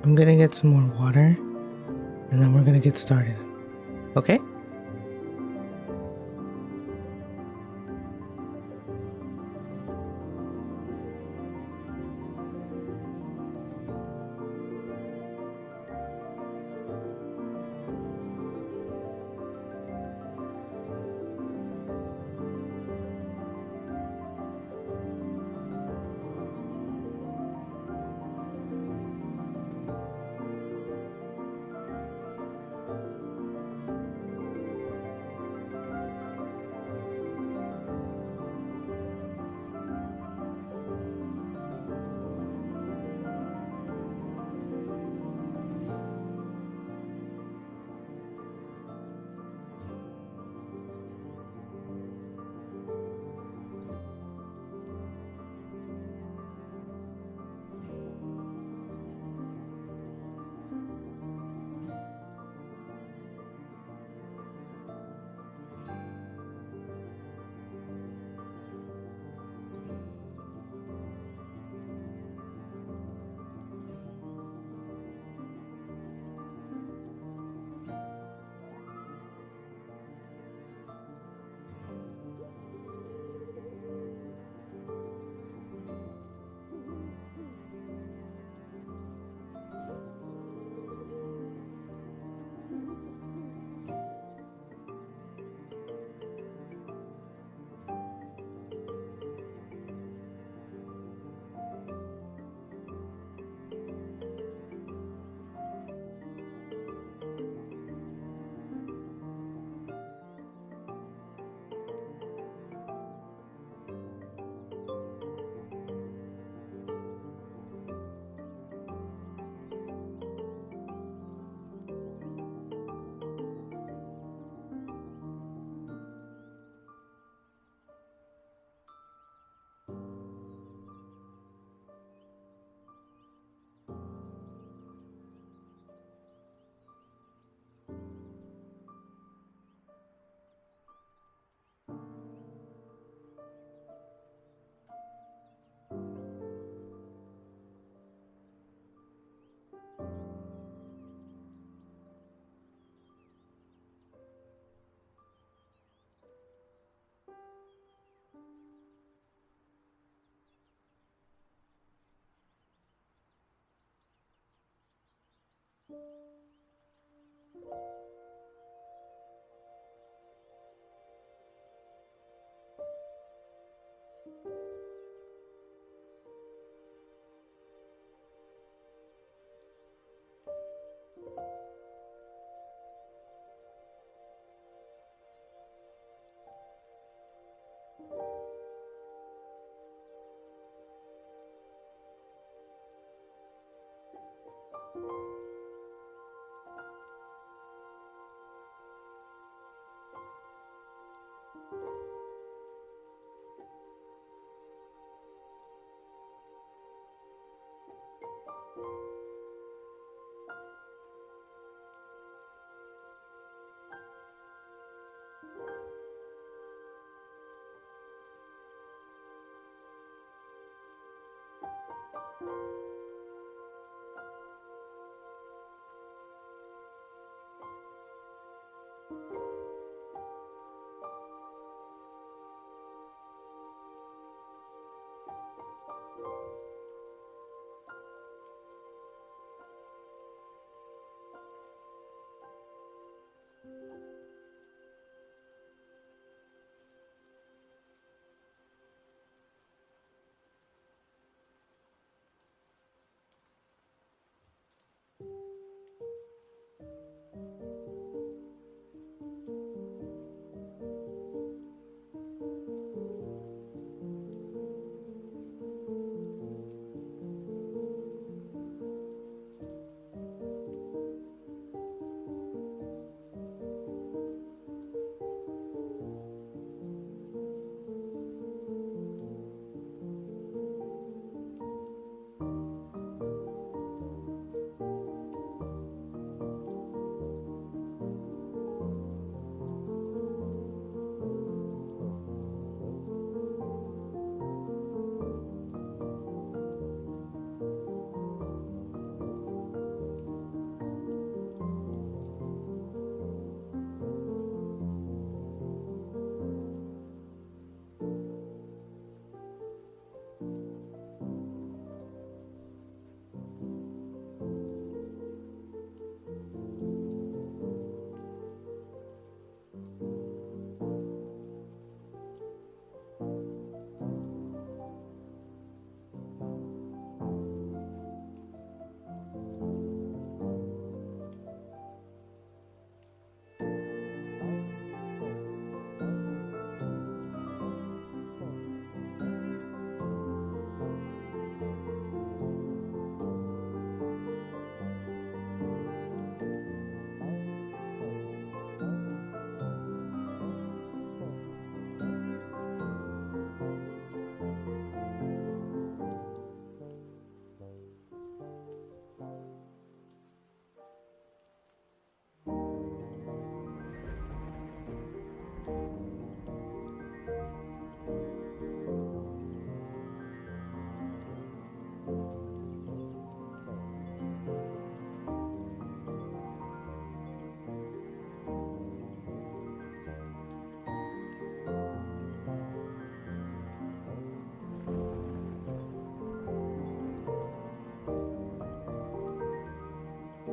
I'm gonna get some more water and then we're gonna get started. Okay?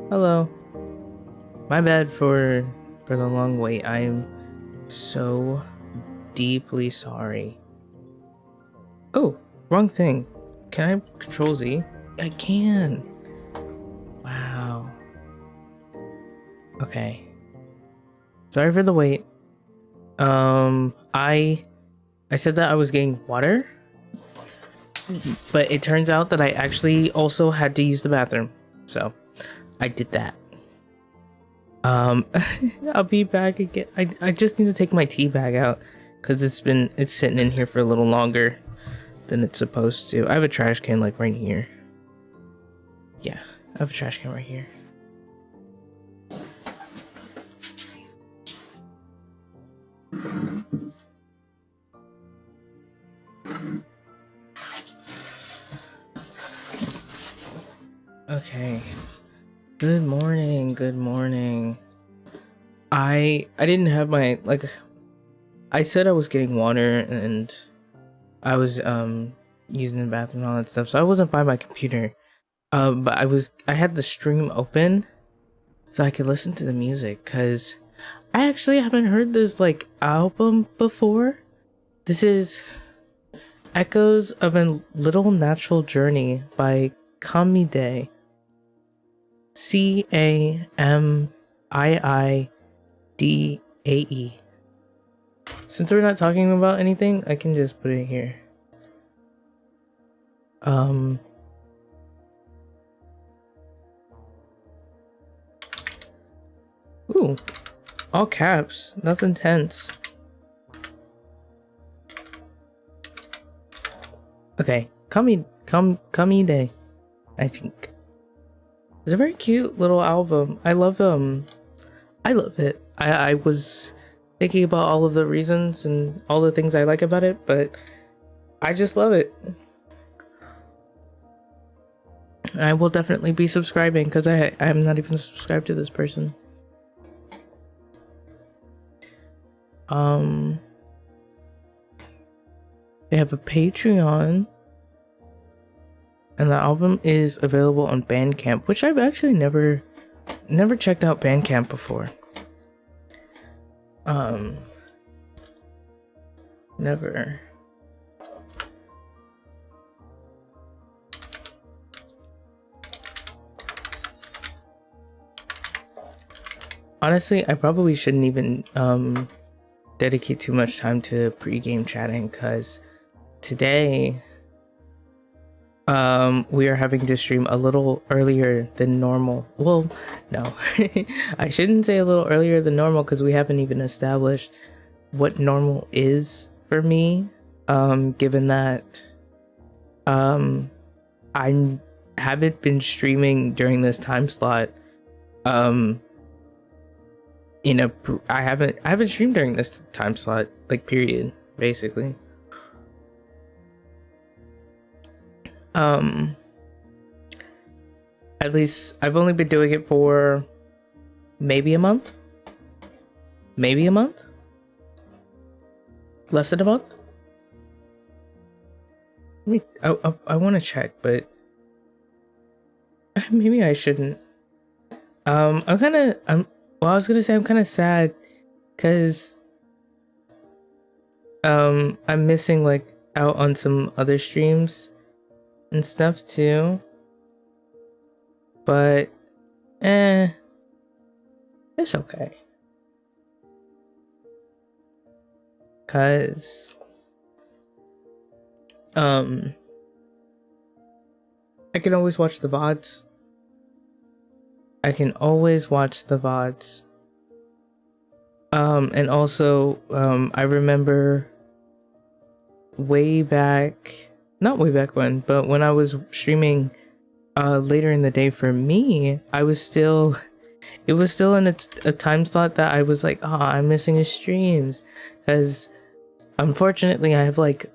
Hello. My bad for the long wait. I am so deeply sorry. Oh, wrong thing. Can I control Z? I can. Wow. Okay. Sorry for the wait. I said that I was getting water, but it turns out that I actually also had to use the bathroom. So, I did that. I'll be back again. I just need to take my tea bag out because it's sitting in here for a little longer than it's supposed to. I have a trash can like right here. Yeah, I have a trash can right here. Okay. Good morning. Good morning. I didn't have my I said I was getting water and I was using the bathroom and all that stuff, so I wasn't by my computer. But I had the stream open so I could listen to the music because I actually haven't heard this like album before. This is Echoes of a Little Natural Journey by Kamide. Camiidae. Since we're not talking about anything, I can just put it here. Ooh, all caps. That's intense. Okay, Kamide, I think. It's a very cute little album. I love it. I was thinking about all of the reasons and all the things I like about it, but I just love it. I will definitely be subscribing because I'm not even subscribed to this person. They have a Patreon, and the album is available on Bandcamp, which I've actually never checked out Bandcamp before. Never. Honestly, I probably shouldn't even dedicate too much time to pre-game chatting because today we are having to stream a little earlier than normal. Well, no. I shouldn't say a little earlier than normal because we haven't even established what normal is for me, given that I haven't been streaming during this time slot. I haven't streamed during this time slot, like, period, basically. At least I've only been doing it for maybe a month, less than a month. I want to check, but maybe I shouldn't. I was gonna say I'm kind of sad because I'm missing like out on some other streams and stuff too, but it's okay because I can always watch the VODs. And also I remember not way back when, but when I was streaming later in the day for me, it was still in a time slot that I was like, I'm missing his streams because unfortunately I have like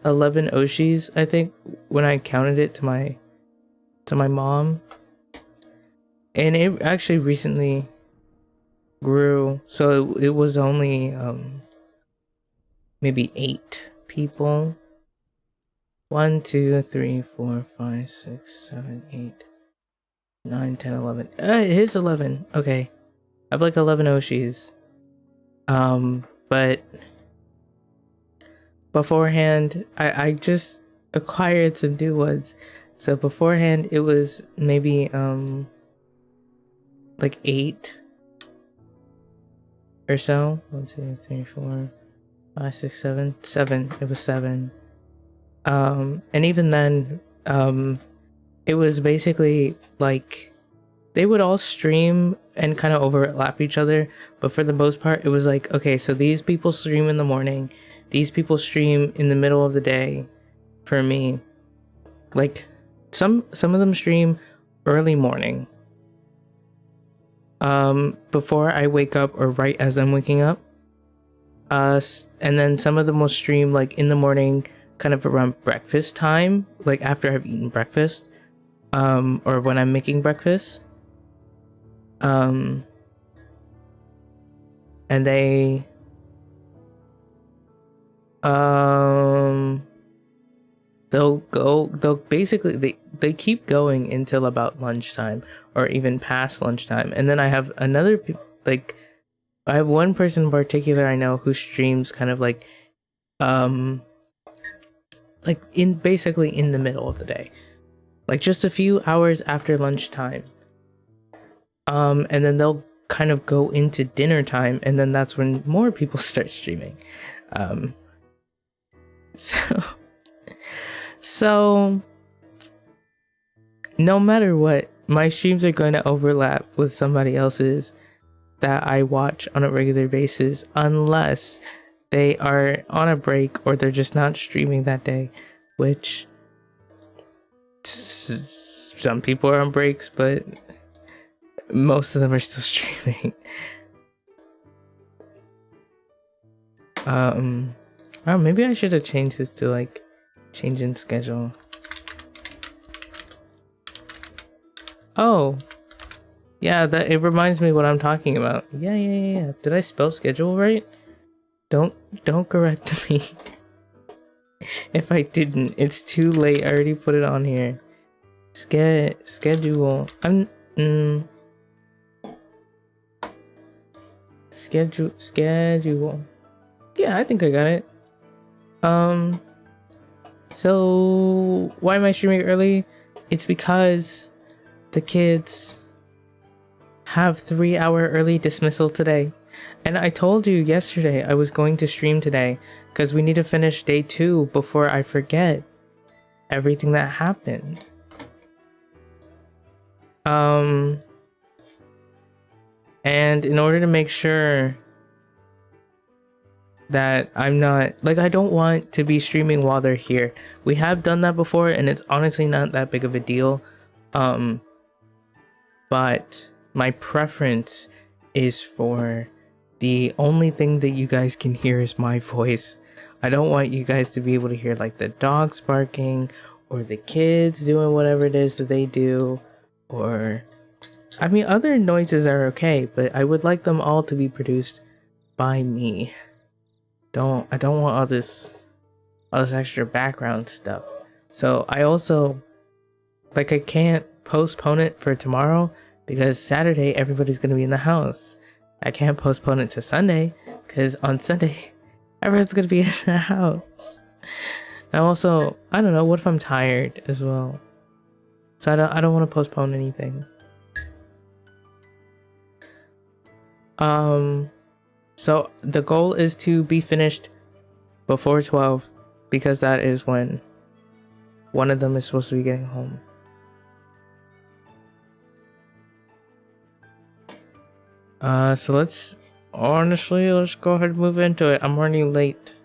11 Oshis, I think, when I counted it to my mom, and it actually recently grew, so it was only maybe 8 people. 1, 2, 3, 4, 5, 6, 7, 8, 9, 10, 11. It is 11. Okay. I have like 11 Oshis. But beforehand, I just acquired some new ones. So beforehand, it was maybe, like 8 or so. 1, 2, 3, 4, 5, 6, 7. 7. It was 7. And even then, it was basically like they would all stream and kind of overlap each other, but for the most part it was like, okay, so these people stream in the morning, these people stream in the middle of the day. For me, like some of them stream early morning, before I wake up or right as I'm waking up, and then some of them will stream like in the morning, kind of around breakfast time, like after I've eaten breakfast, or when I'm making breakfast. And they they'll basically they keep going until about lunchtime or even past lunchtime. And then I have another, like I have one person in particular I know who streams kind of like in basically in the middle of the day, like just a few hours after lunchtime. And then they'll kind of go into dinner time, and then that's when more people start streaming. So so no matter what, my streams are going to overlap with somebody else's that I watch on a regular basis, unless they are on a break or they're just not streaming that day, which some people are on breaks, but most of them are still streaming. Oh, maybe I should have changed this to like change in schedule. Oh, yeah, that it reminds me what I'm talking about. Yeah. Did I spell schedule right? Don't correct me if I didn't. It's too late. I already put it on here. Schedule. Schedule. Yeah, I think I got it. So why am I streaming early? It's because the kids have 3-hour early dismissal today. And I told you yesterday I was going to stream today because we need to finish day 2 before I forget everything that happened. And in order to make sure that I'm not, like, I don't want to be streaming while they're here. We have done that before and it's honestly not that big of a deal. But my preference is for the only thing that you guys can hear is my voice. I don't want you guys to be able to hear like the dogs barking or the kids doing whatever it is that they do, or I mean other noises are okay, but I would like them all to be produced by me. I don't want all this extra background stuff. So I also, like, I can't postpone it for tomorrow because Saturday everybody's gonna be in the house. I can't postpone it to Sunday because on Sunday everyone's gonna be in the house. And also, I don't know, what if I'm tired as well? So I don't want to postpone anything. So the goal is to be finished before 12 because that is when one of them is supposed to be getting home. So let's go ahead and move into it. I'm running late.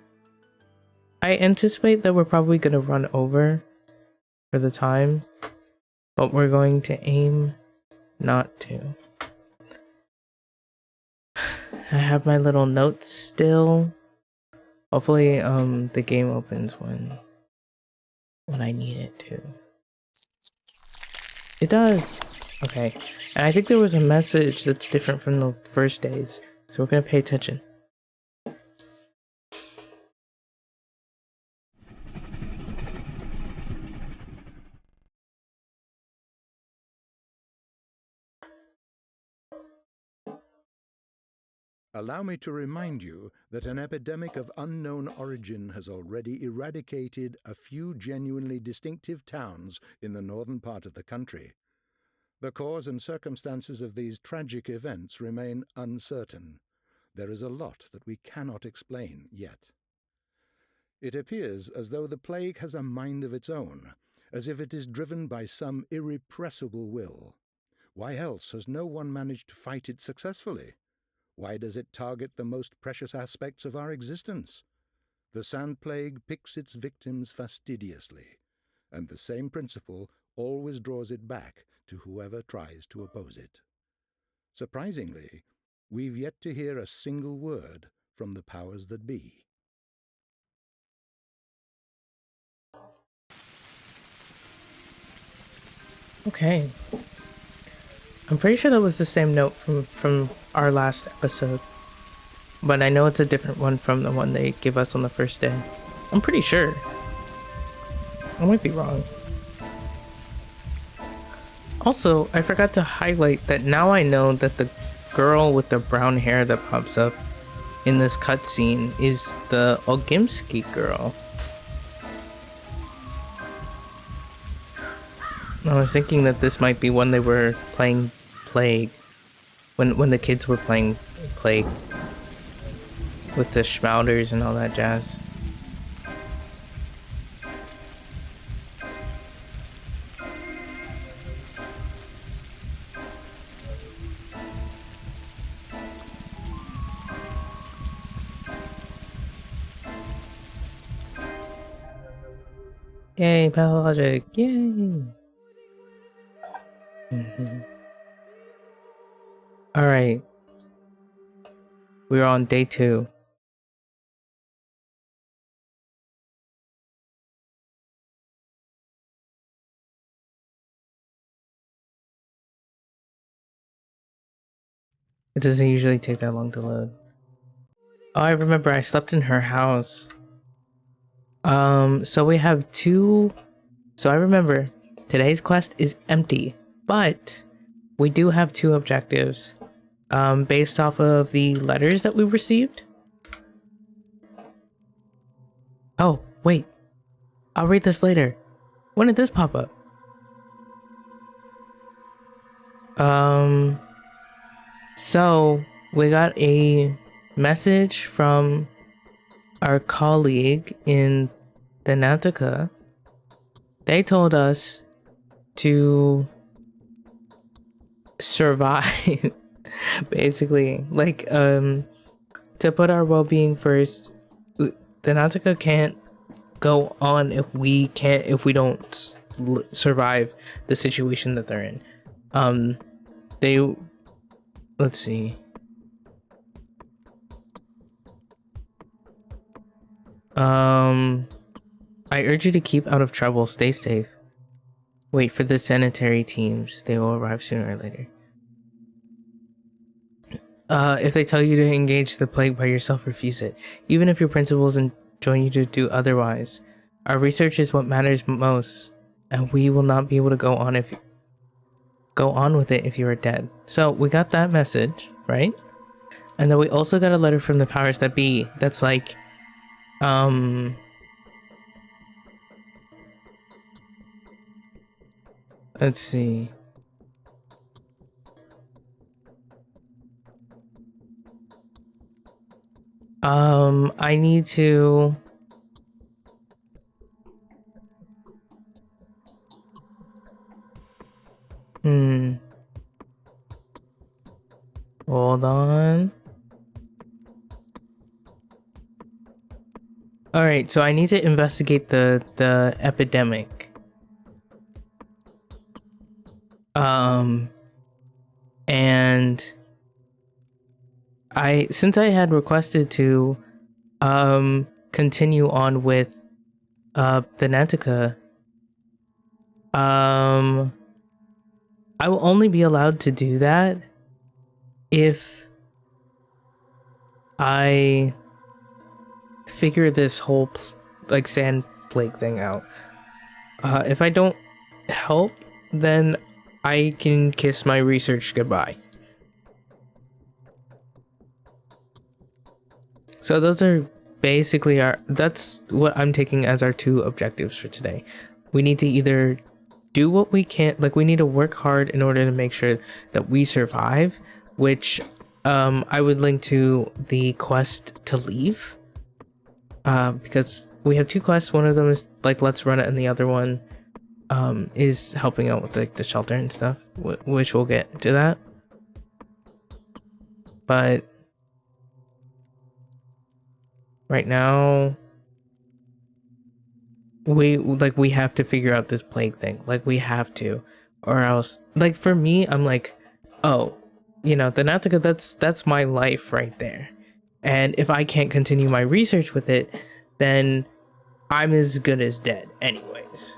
I anticipate that we're probably gonna run over for the time, but we're going to aim not to. I have my little notes still. Hopefully, the game opens when I need it to. It does. Okay, and I think there was a message that's different from the first days, so we're gonna pay attention. Allow me to remind you that an epidemic of unknown origin has already eradicated a few genuinely distinctive towns in the northern part of the country. The cause and circumstances of these tragic events remain uncertain. There is a lot that we cannot explain yet. It appears as though the plague has a mind of its own, as if it is driven by some irrepressible will. Why else has no one managed to fight it successfully? Why does it target the most precious aspects of our existence? The sand plague picks its victims fastidiously, and the same principle always draws it back to whoever tries to oppose it. Surprisingly, we've yet to hear a single word from the powers that be. Okay. I'm pretty sure that was the same note from our last episode. But I know it's a different one from the one they give us on the first day. I'm pretty sure. I might be wrong. Also, I forgot to highlight that now I know that the girl with the brown hair that pops up in this cutscene is the Ogimski girl. I was thinking that this might be when they were playing Plague. When the kids were playing Plague. With the Schmouters and all that jazz. Yay, pathologic, yay! Alright. We're on day 2. It doesn't usually take that long to load. Oh, I remember I slept in her house. So we have 2. So I remember today's quest is empty, but we do have 2 objectives. Based off of the letters that we received. Oh, wait. I'll read this later. When did this pop up? So we got a message from our colleague in Thanatica. They told us to survive, basically. Like, to put our well-being first. Thanatica can't go on if we don't survive the situation that they're in. Let's see. I urge you to keep out of trouble. Stay safe. Wait for the sanitary teams. They will arrive sooner or later. If they tell you to engage the plague by yourself, refuse it. Even if your principals enjoin you to do otherwise. Our research is what matters most, and we will not be able to go on with it if you are dead. So we got that message, right? And then we also got a letter from the powers that be that's like, let's see. I need to... Hold on. Alright, so I need to investigate the epidemic. And since I had requested to continue on with the Nantica, I will only be allowed to do that if I figure this whole like sand plague thing out. If I don't help, then I can kiss my research goodbye. So those are basically that's what I'm taking as our 2 objectives for today. We need to either do what we can, like we need to work hard in order to make sure that we survive, which I would link to the quest to leave, because we have 2 quests. One of them is like let's run it, and the other one is helping out with like the shelter and stuff, which we'll get to that. But right now we have to figure out this plague thing. Like we have to, or else, like for me, I'm like, oh, you know, the Natica, that's my life right there. And if I can't continue my research with it, then I'm as good as dead anyways.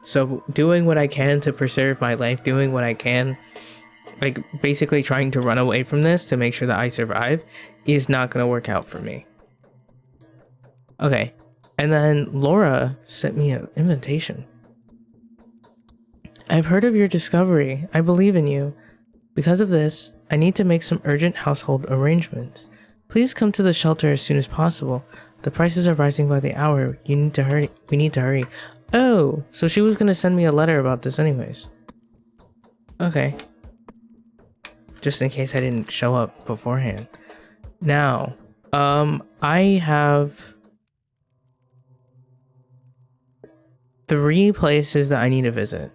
So doing what I can to preserve my life, doing what I can, like basically trying to run away from this to make sure that I survive, is not going to work out for me. Okay. And then Laura sent me an invitation. I've heard of your discovery. I believe in you. Because of this, I need to make some urgent household arrangements. Please come to the shelter as soon as possible. The prices are rising by the hour. You need to hurry. We need to hurry. Oh, so she was going to send me a letter about this anyways. Okay. Just in case I didn't show up beforehand. Now, I have 3 places that I need to visit.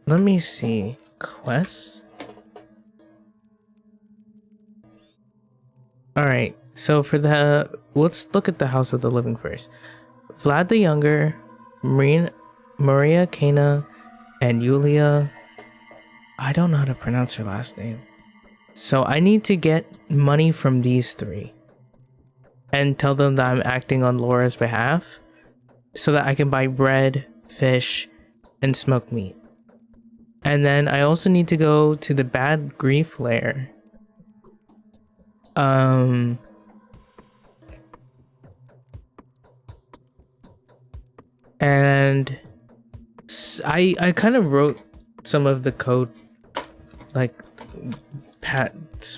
Let me see. Quests? Alright, so for the... let's look at the House of the Living first. Vlad the Younger, Maria Kana, and Yulia... I don't know how to pronounce her last name. So I need to get money from these 3. And tell them that I'm acting on Laura's behalf. So that I can buy bread, fish, and smoked meat. And then I also need to go to the Bad Grief Lair. And I kind of wrote some of the code, like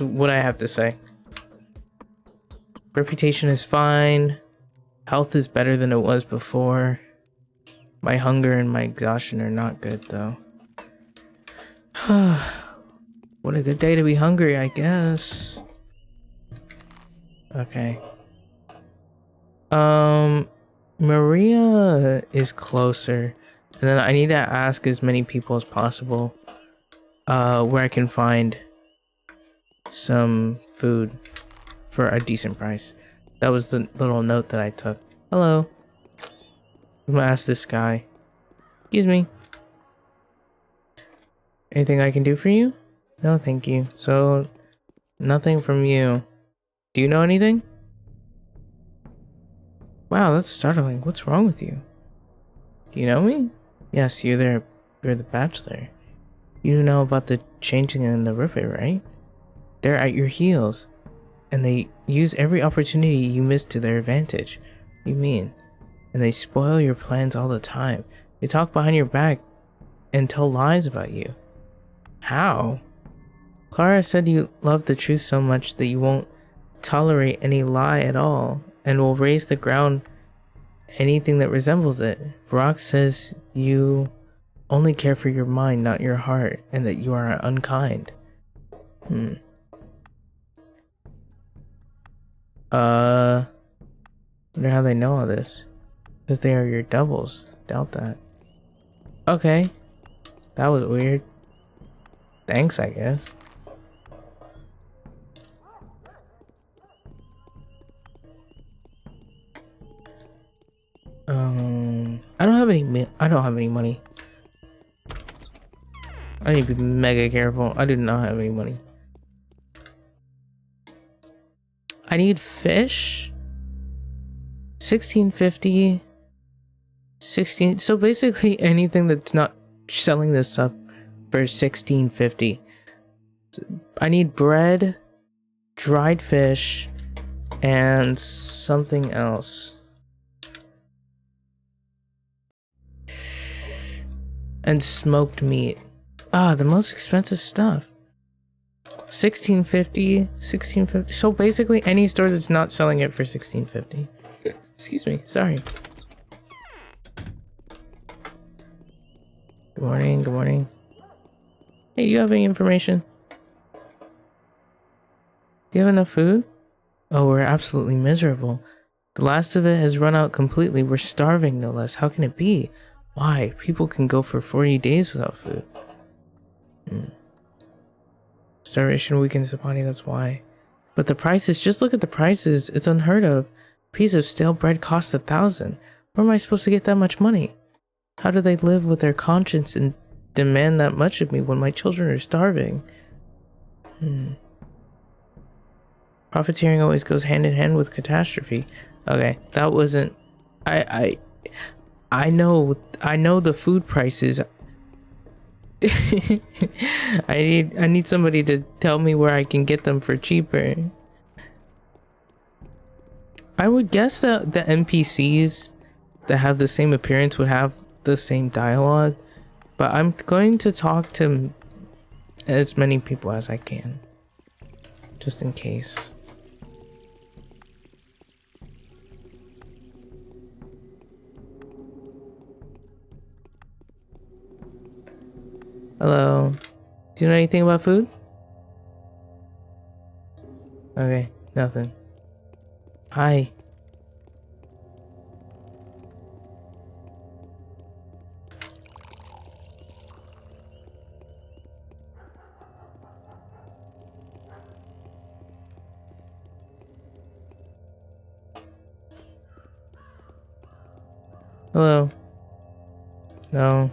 what I have to say. Reputation is fine. Health is better than it was before. My hunger and my exhaustion are not good though. What a good day to be hungry, I guess. Okay. Maria is closer. And then I need to ask as many people as possible where I can find some food for a decent price. That was the little note that I took. Hello. I'm gonna ask this guy. Excuse me. Anything I can do for you? No, thank you. So, nothing from you. Do you know anything? Wow, that's startling. What's wrong with you? Do you know me? Yes, you're the bachelor. You know about the changing in the river, right? They're at your heels, and they use every opportunity you miss to their advantage. What do you mean? And they spoil your plans all the time. They talk behind your back and tell lies about you. How? Clara said you love the truth so much that you won't tolerate any lie at all, and will raise the ground anything that resembles it. Brock says you only care for your mind, not your heart, and that you are unkind. Wonder how they know all this. Because they are your doubles. Doubt that. Okay. That was weird. Thanks, I guess. I don't have any money. I need to be mega careful. I do not have any money. I need fish. 1650. 16. So basically anything that's not selling this stuff for 1650. I need bread, dried fish, and something else. And smoked meat. Ah, the most expensive stuff. 1650. So basically any store that's not selling it for 1650. Excuse me, sorry. Good morning, good morning. Hey, do you have any information? Do you have enough food? Oh, we're absolutely miserable. The last of it has run out completely. We're starving, no less. How can it be? Why? People can go for 40 days without food. Starvation weakens the body, that's why. But the prices, just look at the prices. It's unheard of. A piece of stale bread costs 1,000. Where am I supposed to get that much money? How do they live with their conscience and demand that much of me when my children are starving? Profiteering always goes hand in hand with catastrophe. Okay, that wasn't. I know the food prices. I need somebody to tell me where I can get them for cheaper. I would guess that the NPCs that have the same appearance would have the same dialogue, but I'm going to talk to as many people as I can, just in case. Hello. Do you know anything about food? Okay, nothing. Hi. Hello. No.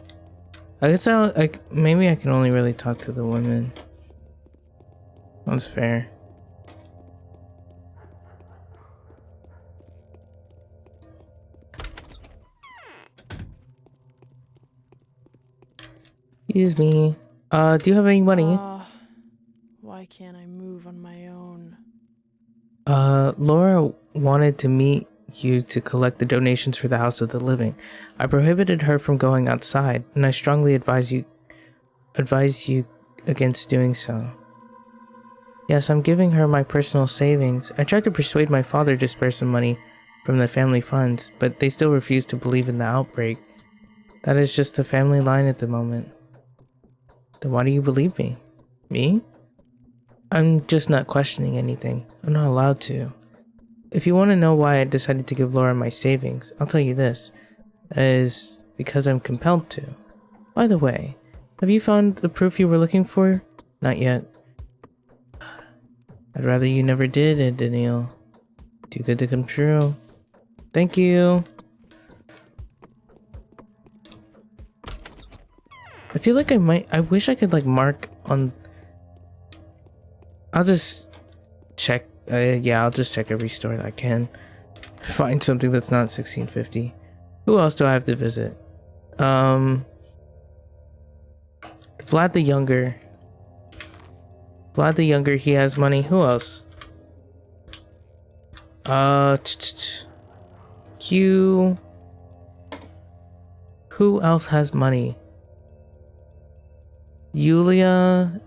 I guess maybe I can only really talk to the women. That's fair. Excuse me. Do you have any money? Why can't I move on my own? Laura wanted to meet you to collect the donations for the House of the Living. I prohibited her from going outside, and I strongly advise you against doing so. Yes, I'm giving her my personal savings. I tried to persuade my father to spare some money from the family funds, but they still refuse to believe in the outbreak. That is just the family line at the moment. Then why do you believe me? Me? I'm just not questioning anything. I'm not allowed to. If you want to know why I decided to give Laura my savings, I'll tell you this. That is because I'm compelled to. By the way, have you found the proof you were looking for? Not yet. I'd rather you never did, Daniel. Too good to come true. Thank you. I feel like I wish I could like mark on. I'll just check. Yeah, I'll just check every store that I can. Find something that's not 1650. Who else do I have to visit? Vlad the Younger. Vlad the Younger, he has money. Who else? Q. Who else has money? Yulia,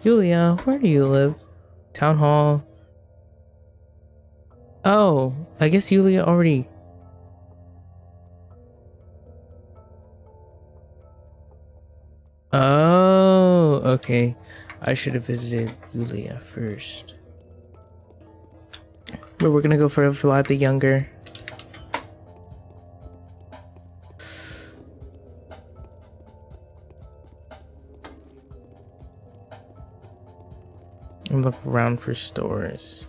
where do you live? Town Hall. Oh, I guess Yulia already. Oh, okay. I should have visited Yulia first. But we're gonna go for Vlad the Younger. And look around for stores.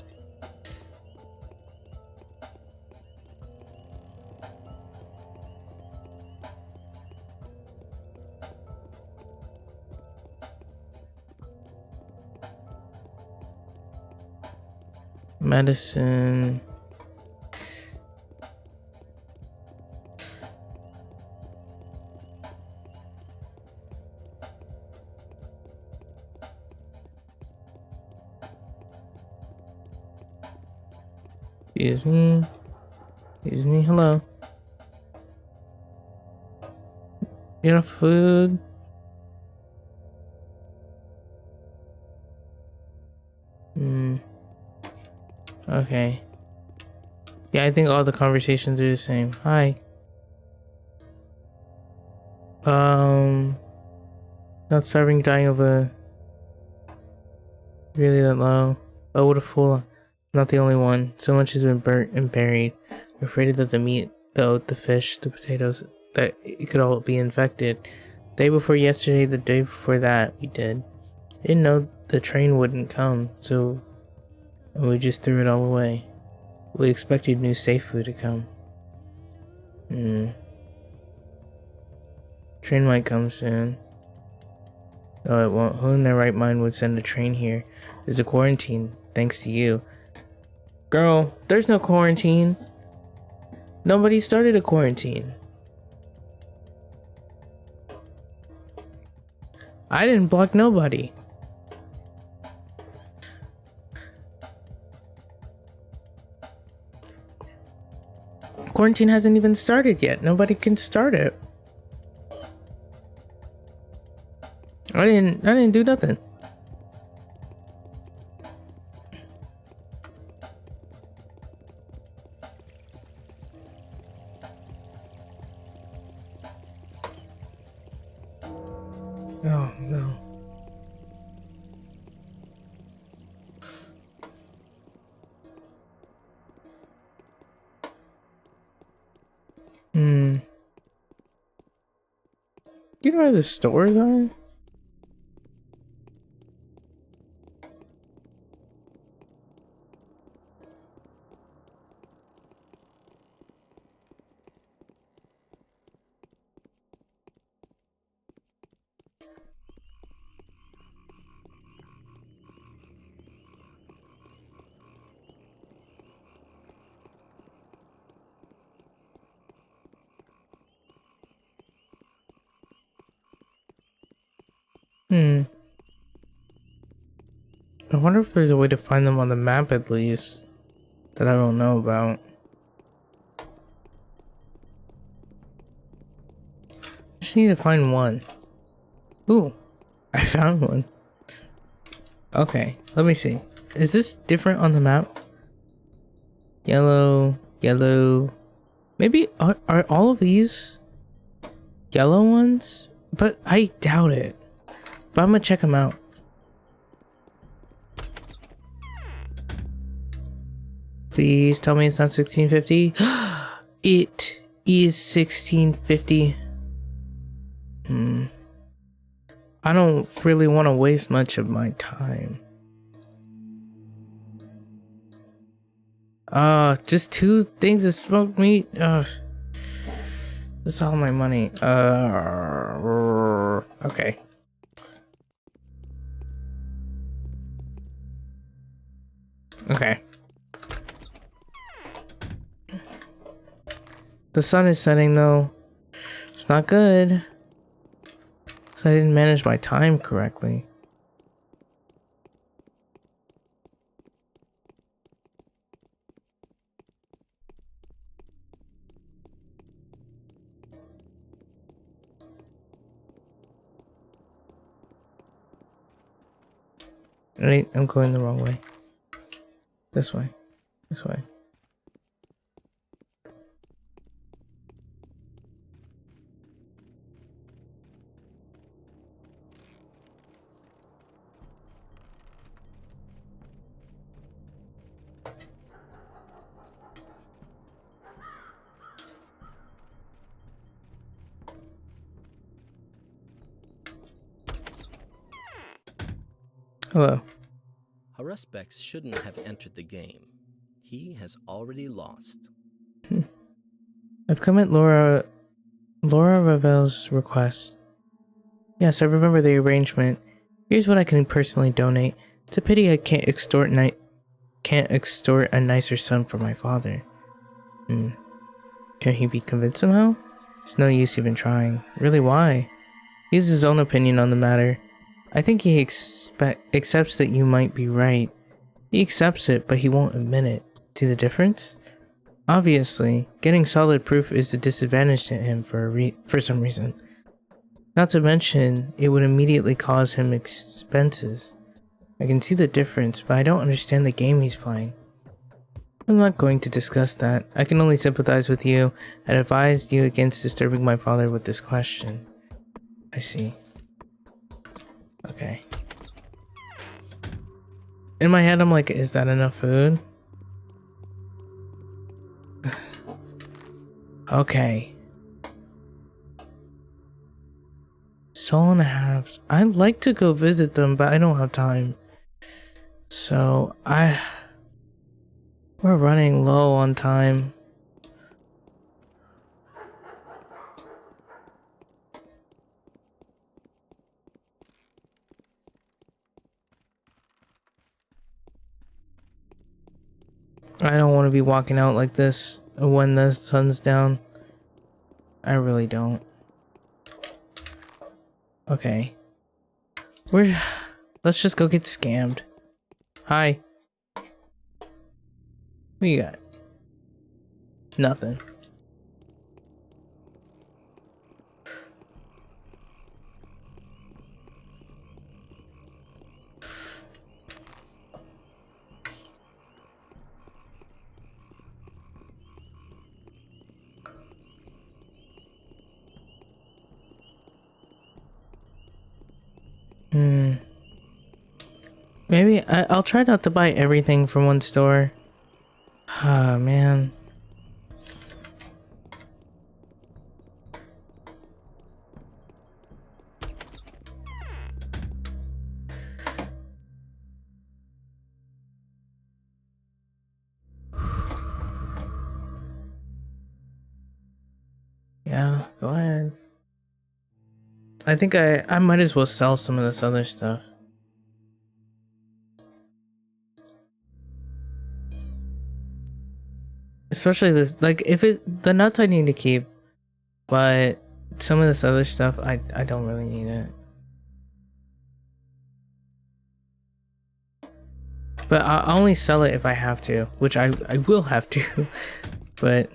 Medicine. Excuse me, hello. You got food? Okay. Yeah, I think all the conversations are the same. Hi. Not starving, dying of a... Really that low. Oh, what a fool. Not the only one. So much has been burnt and buried. We're afraid that the meat, the oat, the fish, the potatoes, that it could all be infected. Day before yesterday, the day before that, we did. Didn't know the train wouldn't come, so we just threw it all away. We expected new safe food to come. Train might come soon. No, it won't. Who in their right mind would send a train here? There's a quarantine, thanks to you. Girl, there's no quarantine. Nobody started a quarantine. I didn't block nobody. Quarantine hasn't even started yet. Nobody can start it. I didn't do nothing. Oh no. You know where the stores are? I wonder if there's a way to find them on the map at least that I don't know about. Just need to find one. Ooh, I found one. Okay, let me see. Is this different on the map? Yellow, yellow. Maybe are all of these yellow ones? But I doubt it. But I'm gonna check them out. Please tell me it's not 1650. It is 1650. I don't really want to waste much of my time. Just 2 things of smoked meat. That's all my money. Okay. Okay. The sun is setting though. It's not good. So I didn't manage my time correctly. Wait, I'm going the wrong way. This way. This way. Hello. Haruspex shouldn't have entered the game. He has already lost. I've come at Laura Ravel's request. Yes, I remember the arrangement. Here's what I can personally donate. It's a pity I can't extort a nicer son for my father. Can he be convinced somehow? There's no use even trying. Really, why? He has his own opinion on the matter. I think he accepts that you might be right. He accepts it, but he won't admit it. See the difference? Obviously, getting solid proof is a disadvantage to him for some reason. Not to mention, it would immediately cause him expenses. I can see the difference, but I don't understand the game he's playing. I'm not going to discuss that. I can only sympathize with you and advise you against disturbing my father with this question. I see. Okay. In my head, I'm like, is that enough food? Okay. Soul and a half. I'd like to go visit them, but I don't have time. So, we're running low on time. I don't want to be walking out like this when the sun's down. I really don't. Okay. Let's just go get scammed. Hi. What you got? Nothing. Maybe I'll try not to buy everything from one store. Ah, man. Yeah, go ahead. I think I might as well sell some of this other stuff. Especially this, like, the nuts I need to keep, but some of this other stuff, I don't really need it. But I'll only sell it if I have to, which I will have to, but...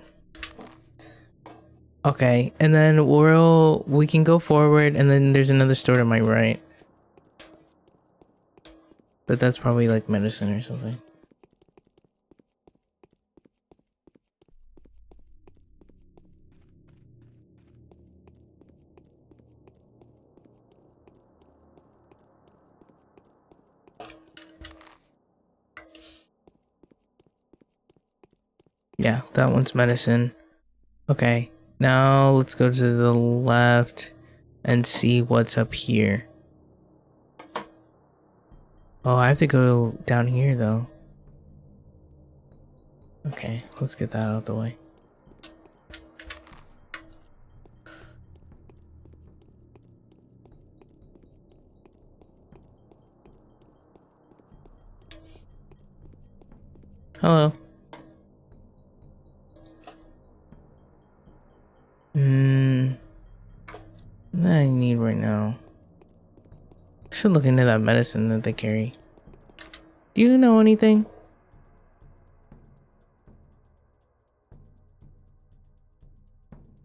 Okay, and then we can go forward, and then there's another store to my right. But that's probably like medicine or something. Yeah, that one's medicine. Okay, now let's go to the left and see what's up here. Oh, I have to go down here though. Okay, let's get that out of the way. Hello. What I need right now. I should look into that medicine that they carry. Do you know anything?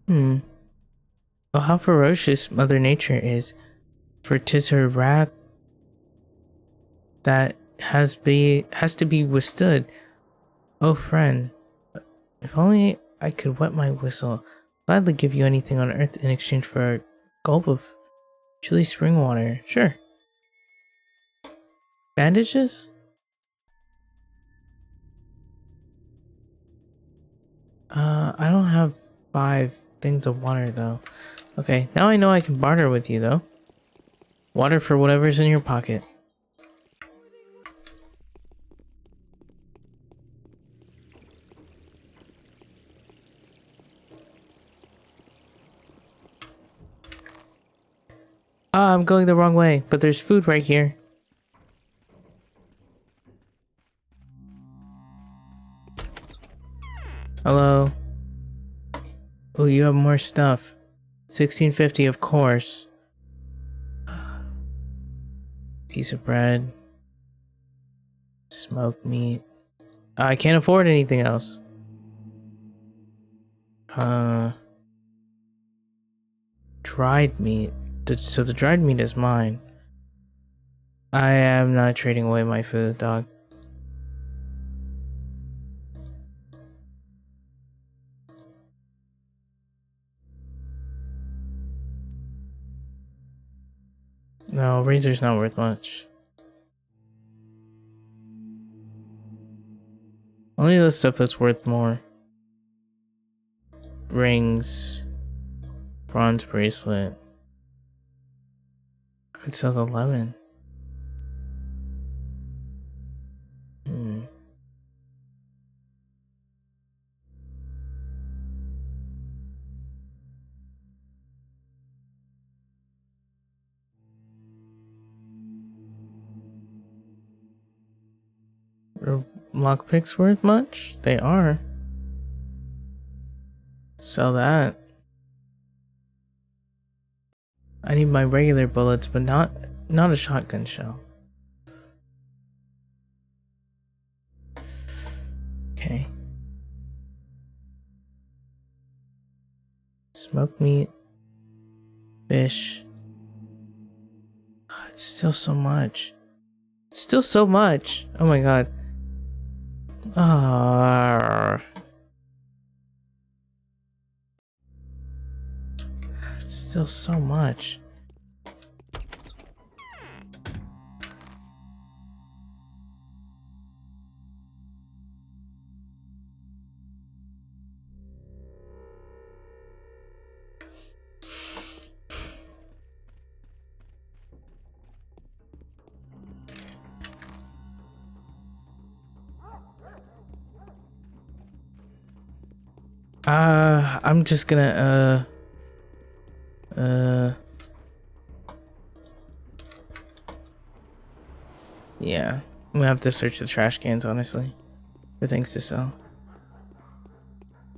Oh, how ferocious Mother Nature is, for 'tis her wrath that has to be withstood. Oh, friend, if only I could wet my whistle, gladly give you anything on earth in exchange for a gulp of chilly spring water. Sure. Bandages? I don't have 5 things of water though. Okay, now I know I can barter with you though. Water for whatever's in your pocket. Ah, I'm going the wrong way, but there's food right here. Hello. Oh, you have more stuff. 1650, of course. Piece of bread. Smoked meat. I can't afford anything else. Dried meat. So the dried meat is mine. I am not trading away my food, dog. No, razor's not worth much. Only the stuff that's worth more. Rings. Bronze bracelet. I could sell the lemon. Are lockpicks worth much? They are. Sell that. I need my regular bullets, but not a shotgun shell. Okay. Smoked meat. Fish. It's still so much. It's still so much. Oh my god. It's still so much. I'm just gonna, yeah. I'm gonna have to search the trash cans, honestly, for things to sell.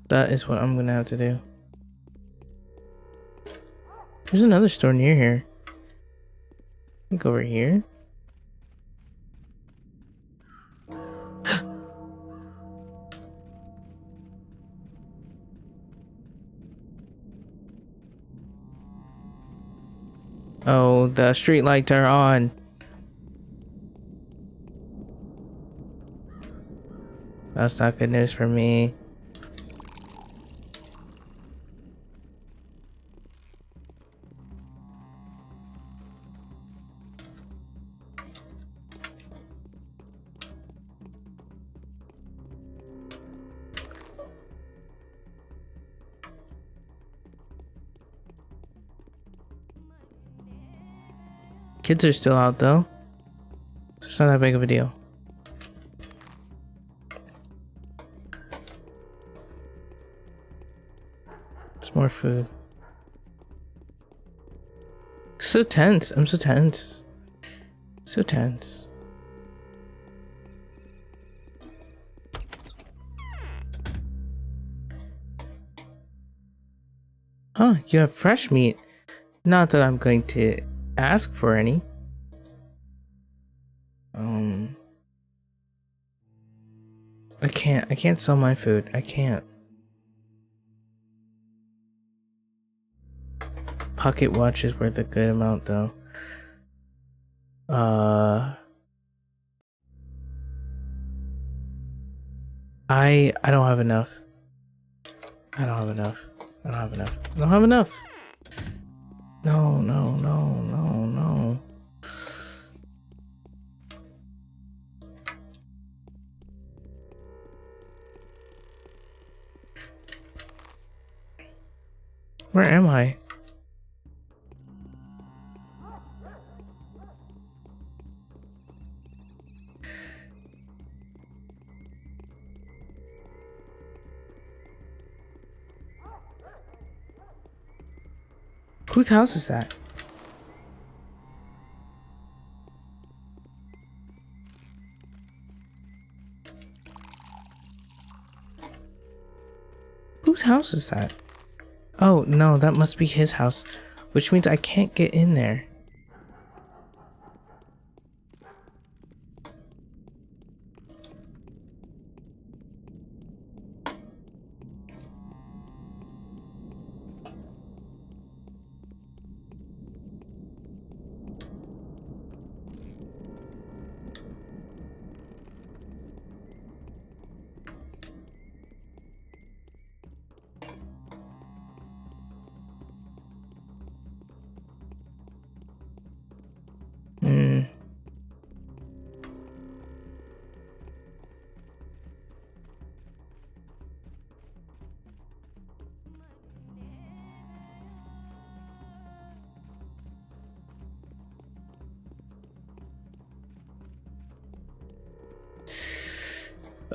That is what I'm gonna have to do. There's another store near here. Look over here. Oh, the street lights are on. That's not good news for me. Kids are still out though. It's not that big of a deal. It's more food. So tense. I'm so tense. So tense. Oh, you have fresh meat. Not that I'm going to ask for any. I can't sell my food. I can't. Pocket watch is worth a good amount though. I don't have enough. I don't have enough. I don't have enough. I don't have enough. No, no, no, no, no. Where am I? Whose house is that? Whose house is that? Oh, no, that must be his house, which means I can't get in there.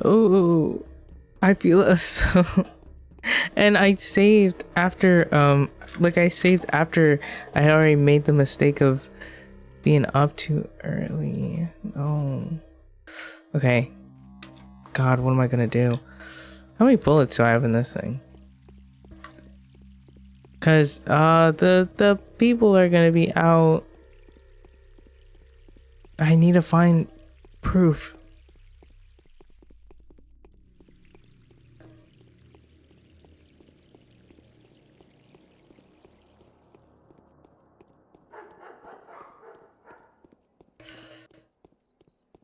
Oh, I feel us so. And I saved after I saved after I had already made the mistake of being up too early. Oh. Okay. God, what am I gonna do? How many bullets do I have in this thing? Cause the people are gonna be out. I need to find proof.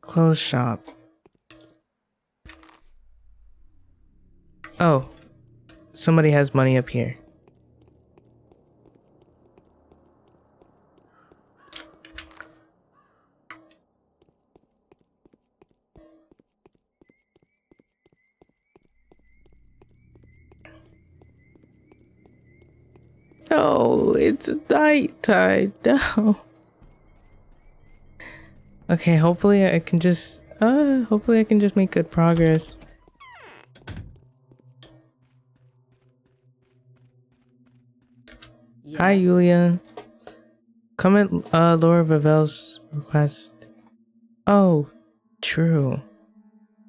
Clothes shop. Oh, somebody has money up here. No, it's nighttime. No. Okay, hopefully I can just make good progress. Yes. Hi, Yulia. Come at Laura Ravel's request. Oh, true.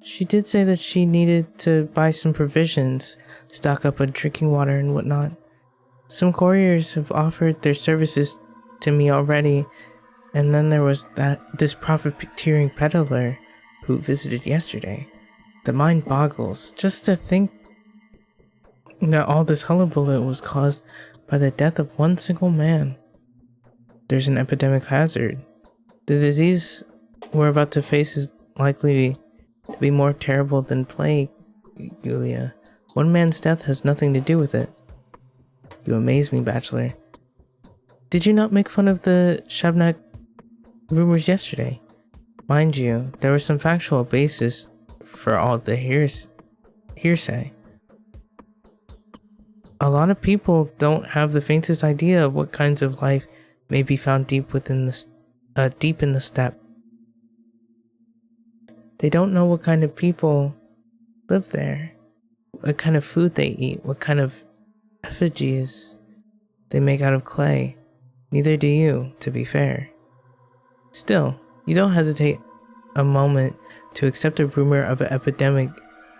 She did say that she needed to buy some provisions, stock up on drinking water and whatnot. Some couriers have offered their services to me already, and then there was this profiteering peddler who visited yesterday. The mind boggles just to think that all this hullabaloo was caused by the death of one single man. There's an epidemic hazard. The disease we're about to face is likely to be more terrible than plague, Yulia. One man's death has nothing to do with it. You amaze me, Bachelor. Did you not make fun of the Shabnak rumors yesterday? Mind you, there was some factual basis for all the hearsay. A lot of people don't have the faintest idea of what kinds of life may be found deep in the steppe. They don't know what kind of people live there, what kind of food they eat, what kind of effigies they make out of clay. Neither do you, to be fair. Still, you don't hesitate a moment to accept a rumor of an epidemic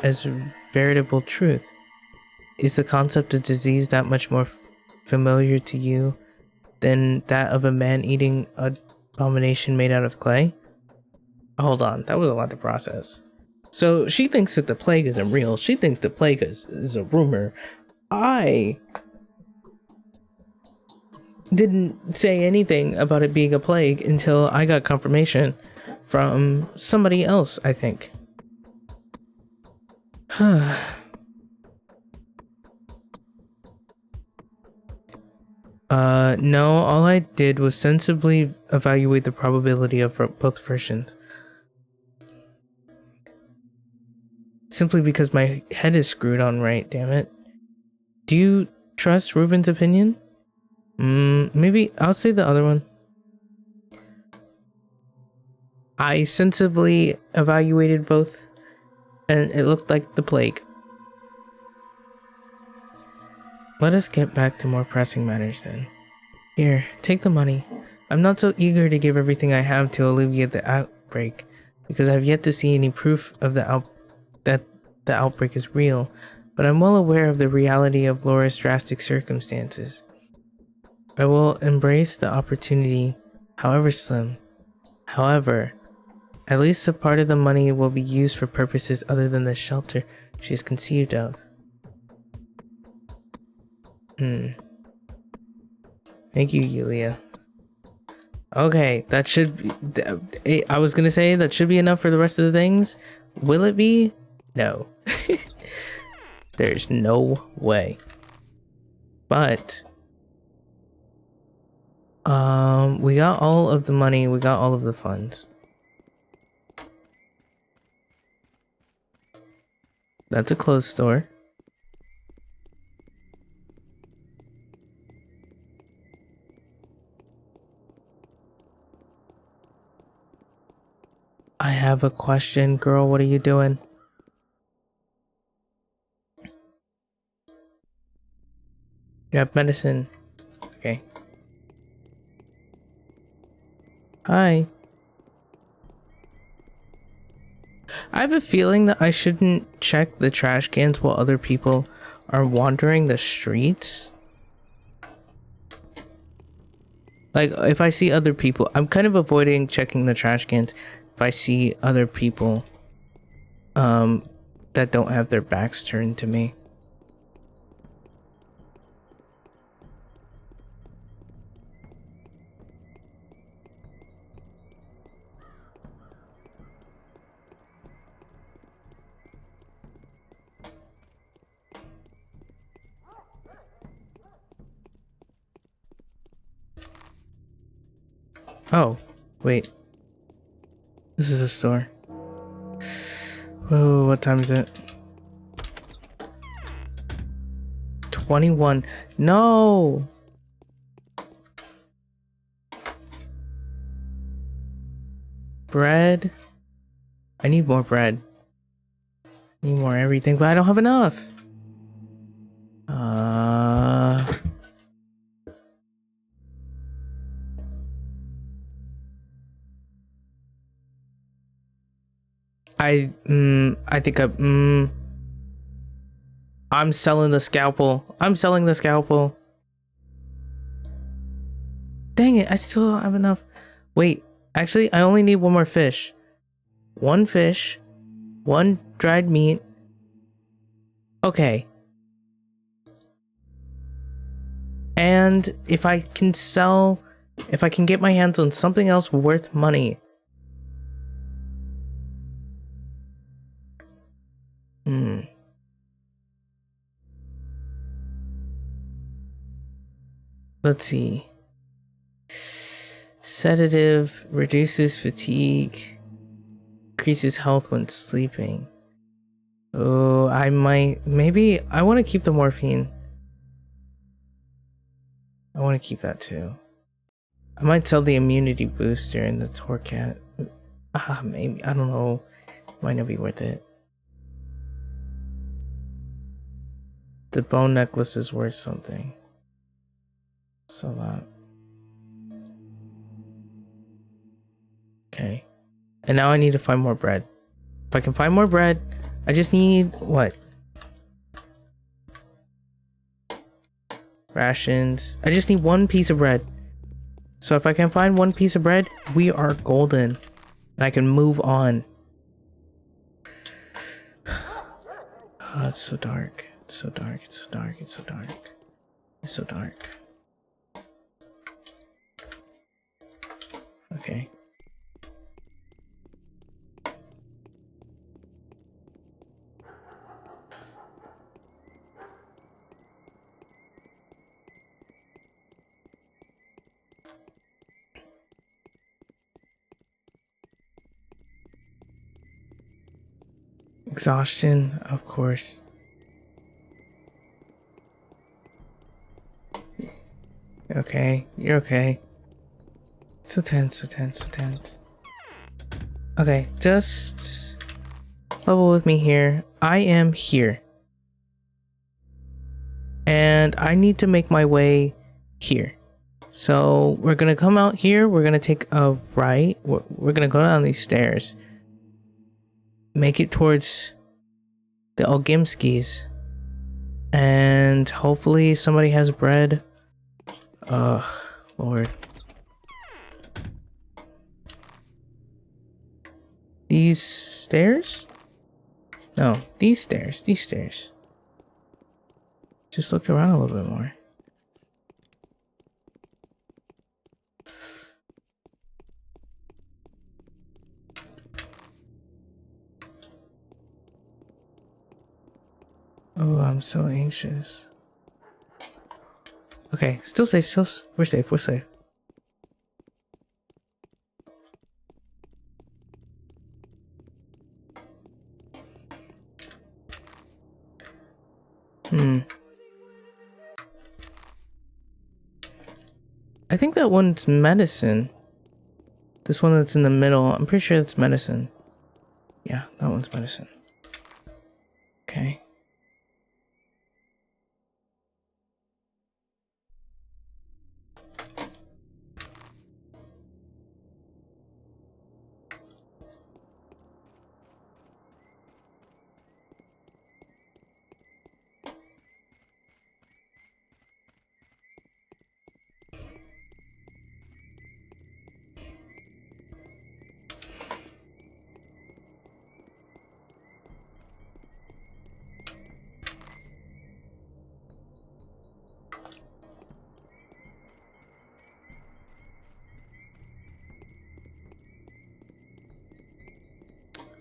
as veritable truth. Is the concept of disease that much more familiar to you than that of a man eating an abomination made out of clay? Hold on, that was a lot to process. So she thinks that the plague isn't real. She thinks the plague is a rumor. I didn't say anything about it being a plague until I got confirmation from somebody else, I think. No, all I did was sensibly evaluate the probability of both versions. Simply because my head is screwed on right, damn it. Do you trust Ruben's opinion? Maybe I'll say the other one. I sensibly evaluated both, and it looked like the plague. Let us get back to more pressing matters then. Here, take the money. I'm not so eager to give everything I have to alleviate the outbreak, because I've yet to see any proof of that the outbreak is real, but I'm well aware of the reality of Laura's drastic circumstances. I will embrace the opportunity, however slim. However, at least a part of the money will be used for purposes other than the shelter she is conceived of. Thank you, Yulia. Okay, that should be... I was gonna say that should be enough for the rest of the things. Will it be? No. There's no way. But... we got all of the money, we got all of the funds. That's a clothes store. I have a question, girl. What are you doing? You have medicine. Okay. Hi. I have a feeling that I shouldn't check the trash cans while other people are wandering the streets. Like, if I see other people, I'm kind of avoiding checking the trash cans if I see other people that don't have their backs turned to me. Oh, wait. This is a store. Oh, what time is it? 21. No! Bread. I need more bread. Need more everything, but I don't have enough. I think I'm selling the scalpel. I'm selling the scalpel. Dang it, I still don't have enough. Wait, actually, I only need one more fish. One fish, one dried meat. Okay. And if I can get my hands on something else worth money. Let's see. Sedative, reduces fatigue, increases health when sleeping. Oh, maybe I want to keep the morphine. I want to keep that too. I might sell the immunity booster and the Torcat. Maybe, I don't know. Might not be worth it. The bone necklace is worth something. Sell that. Okay. And now I need to find more bread. If I can find more bread, I just need what? Rations. I just need one piece of bread. So if I can find one piece of bread, we are golden. And I can move on. Oh, it's so dark. It's so dark. It's so dark. It's so dark. It's so dark. Okay. Exhaustion, of course. Okay, you're okay. So tense, so tense, so tense. Okay, just level with me here. I am here. And I need to make my way here. So we're gonna come out here, we're gonna take a right, we're gonna go down these stairs. Make it towards the Ogimskis. And hopefully somebody has bread. Lord. These stairs? No, these stairs, these stairs. Just look around a little bit more. Oh, I'm so anxious. Okay, still safe, we're safe, we're safe. I think that one's medicine. This one that's in the middle, I'm pretty sure it's medicine. Yeah, that one's medicine. Okay.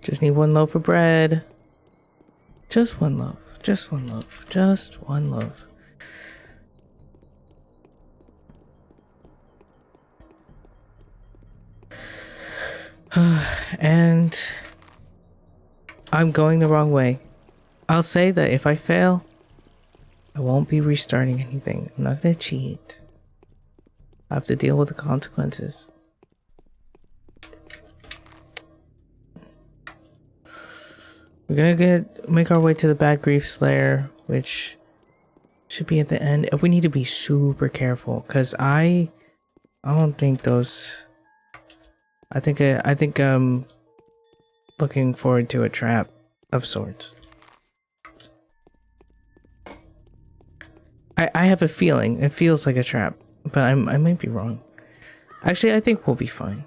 Just need one loaf of bread. Just one loaf. Just one loaf. Just one loaf. And I'm going the wrong way. I'll say that if I fail, I won't be restarting anything. I'm not gonna cheat. I have to deal with the consequences. We're gonna make our way to the Bad Grief Slayer, which should be at the end. We need to be super careful, cause I don't think those. I think I'm looking forward to a trap of sorts. I have a feeling it feels like a trap, but I might be wrong. Actually, I think we'll be fine.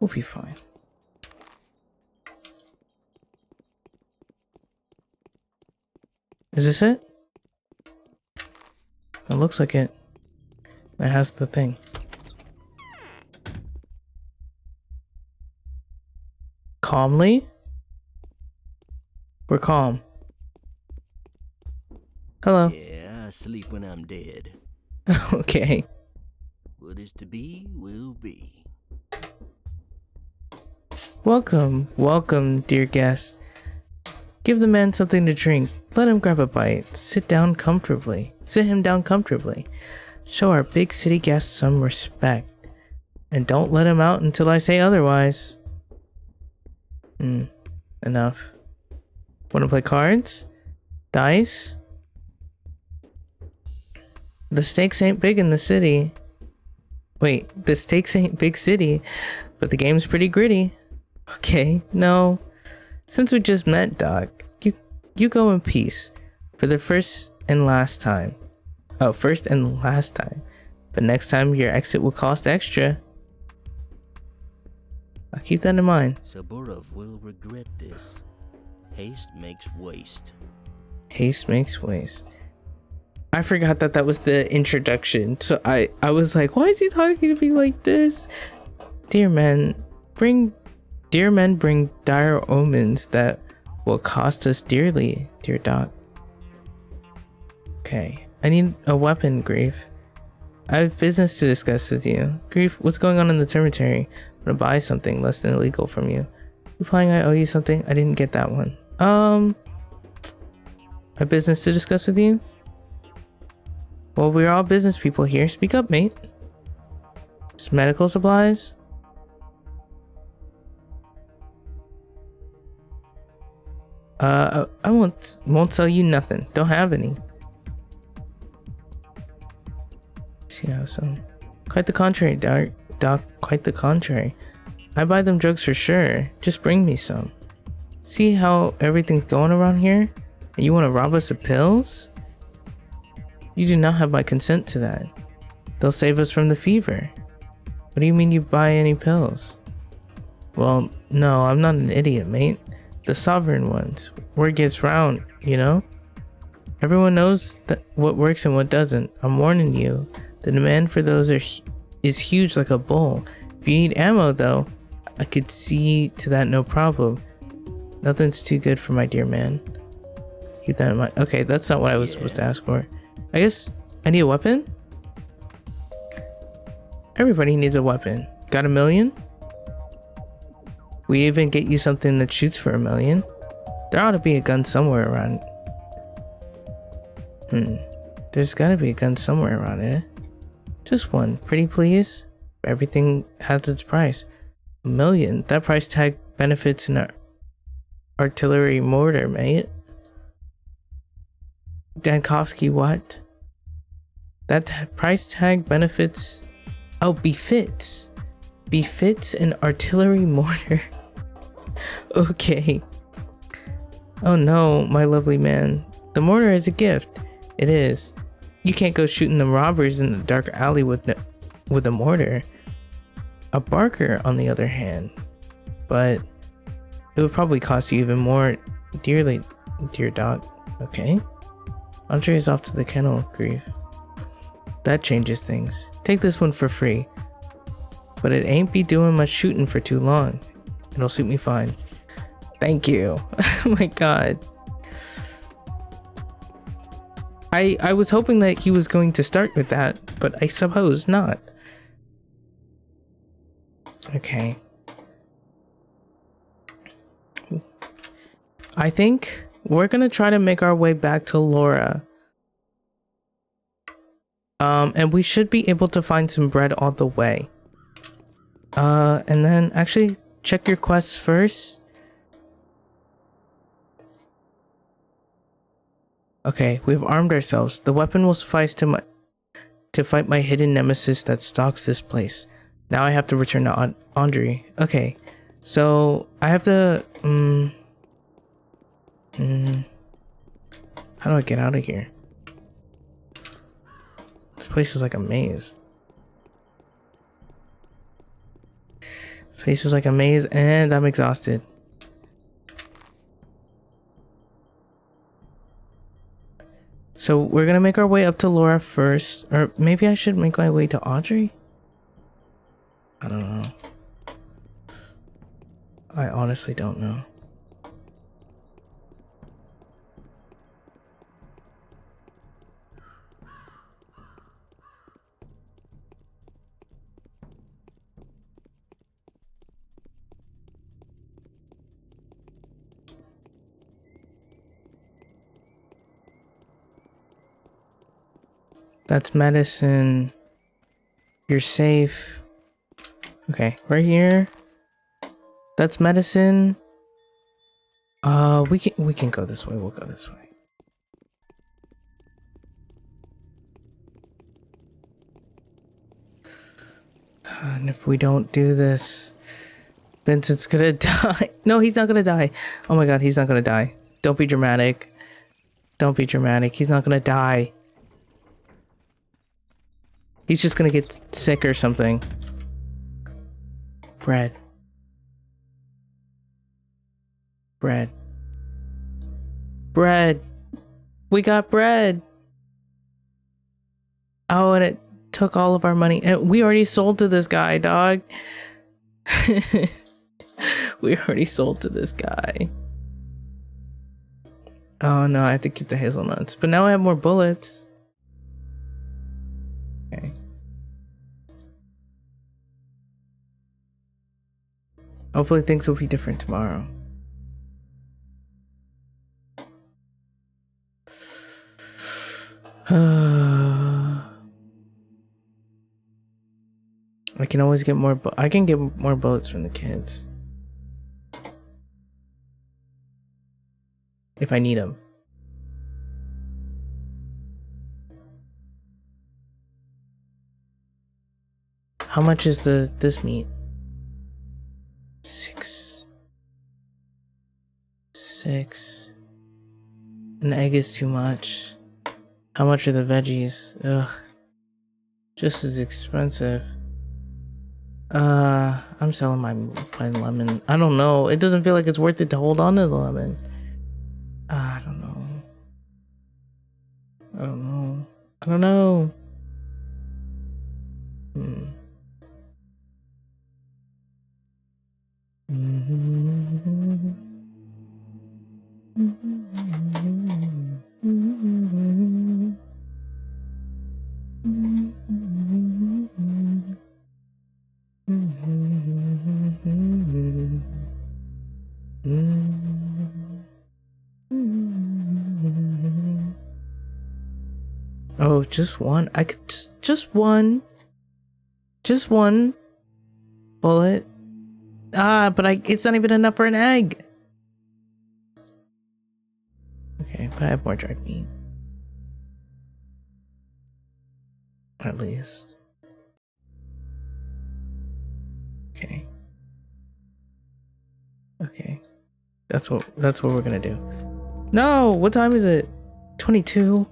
We'll be fine. Is this it? It looks like it. It has the thing. Calmly? We're calm. Hello. Yeah, I sleep when I'm dead. Okay. What is to be, will be. Welcome, welcome, dear guests. Give the man something to drink. Let him grab a bite. Sit him down comfortably. Show our big city guests some respect. And don't let him out until I say otherwise. Enough. Wanna play cards? Dice? The stakes ain't big in the city. Wait, the stakes ain't big city, but the game's pretty gritty. Okay, no. Since we just met, Doc, you go in peace for the first and last time. Oh, first and last time. But next time your exit will cost extra. I'll keep that in mind. Saburov will regret this. Haste makes waste. Haste makes waste. I forgot that was the introduction. So I was like, why is he talking to me like this? Dear men bring dire omens that will cost us dearly, dear Doc. Okay, I need a weapon, Grief. I have business to discuss with you. Grief, what's going on in the cemetery? I'm gonna buy something less than illegal from you. Implying I owe you something? I didn't get that one. I have business to discuss with you? Well, we're all business people here. Speak up, mate. It's medical supplies? I won't sell you nothing. Don't have any. See how some. Quite the contrary, Doc. Quite the contrary. I buy them drugs for sure. Just bring me some. See how everything's going around here? And you want to rob us of pills? You do not have my consent to that. They'll save us from the fever. What do you mean you buy any pills? Well, no, I'm not an idiot, mate. The sovereign ones. Word gets round, you know? Everyone knows that what works and what doesn't. I'm warning you. The demand for those is huge like a bull. If you need ammo, though, I could see to that no problem. Nothing's too good for my dear man. Keep that in mind. Okay, that's not what I was supposed to ask for. I guess I need a weapon? Everybody needs a weapon. Got $1 million? We even get you something that shoots for $1 million. There ought to be a gun somewhere around. There's gotta be a gun somewhere around it. Just one, pretty please. Everything has its price. $1 million. That price tag benefits an artillery mortar, mate. Dankovsky, what? That price tag benefits. Oh, befits an artillery mortar. Okay. Oh no, my lovely man. The mortar is a gift. It is. You can't go shooting the robbers in the dark alley with a mortar. A Barker, on the other hand. But it would probably cost you even more dearly, dear Doc. Okay. Andre is off to the kennel, Grief. That changes things. Take this one for free. But it ain't be doing much shooting for too long. It'll suit me fine. Thank you. Oh my god. I was hoping that he was going to start with that, but I suppose not. Okay. I think we're gonna try to make our way back to Laura. And we should be able to find some bread on the way. And then actually check your quests first. Okay, we've armed ourselves. The weapon will suffice to fight my hidden nemesis that stalks this place. Now I have to return to Andre. Okay, so I have to. How do I get out of here? This place is like a maze. This place is like a maze, and I'm exhausted. So we're gonna make our way up to Laura first, or maybe I should make my way to Audrey? I don't know. I honestly don't know. That's medicine. You're safe. Okay, right here. That's medicine. We can go this way. We'll go this way. And if we don't do this, Vincent's gonna die. No, he's not gonna die. Oh my god, he's not gonna die. Don't be dramatic. Don't be dramatic. He's not gonna die. He's just gonna get sick or something. Bread. Bread. Bread. We got bread. Oh, and it took all of our money. And we already sold to this guy, dog. We already sold to this guy. Oh no, I have to keep the hazelnuts. But now I have more bullets. Okay. Hopefully things will be different tomorrow. I can always get more I can get more bullets from the kids. If I need them. How much is this meat? 6. An egg is too much. How much are the veggies? Ugh. Just as expensive. I'm selling my lemon. I don't know. It doesn't feel like it's worth it to hold on to the lemon. I don't know. I don't know. I don't know. Oh, just one? I could just one. Just one bullet. But it's not even enough for an egg. Okay, but I have more dried meat. At least. Okay. Okay. That's what we're gonna do. No! What time is it? 22?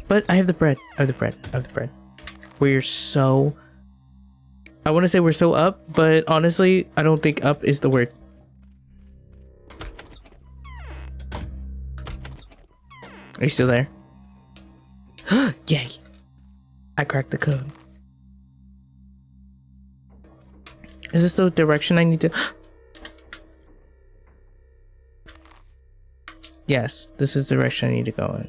But I have the bread. I have the bread. We're so... I want to say we're so up, but honestly, I don't think up is the word. Are you still there? Yay! I cracked the code. Is this the direction I need to... Yes, this is the direction I need to go in.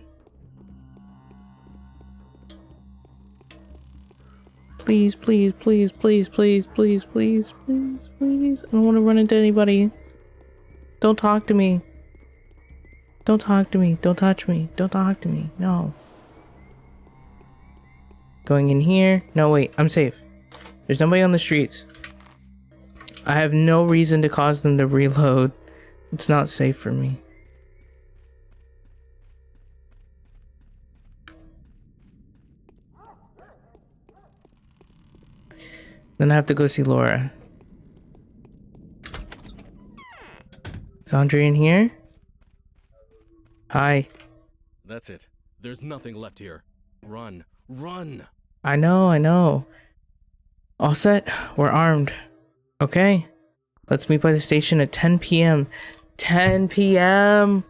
Please, please, please, please, please, please, please, please, please. I don't want to run into anybody. Don't talk to me. Don't talk to me. Don't touch me. Don't talk to me. No. Going in here. No, wait. I'm safe. There's nobody on the streets. I have no reason to cause them to reload. It's not safe for me. Then I have to go see Laura. Is Andre in here? Hi. That's it. There's nothing left here. Run. Run! I know, I know. All set. We're armed. Okay. Let's meet by the station at 10 p.m. 10 p.m.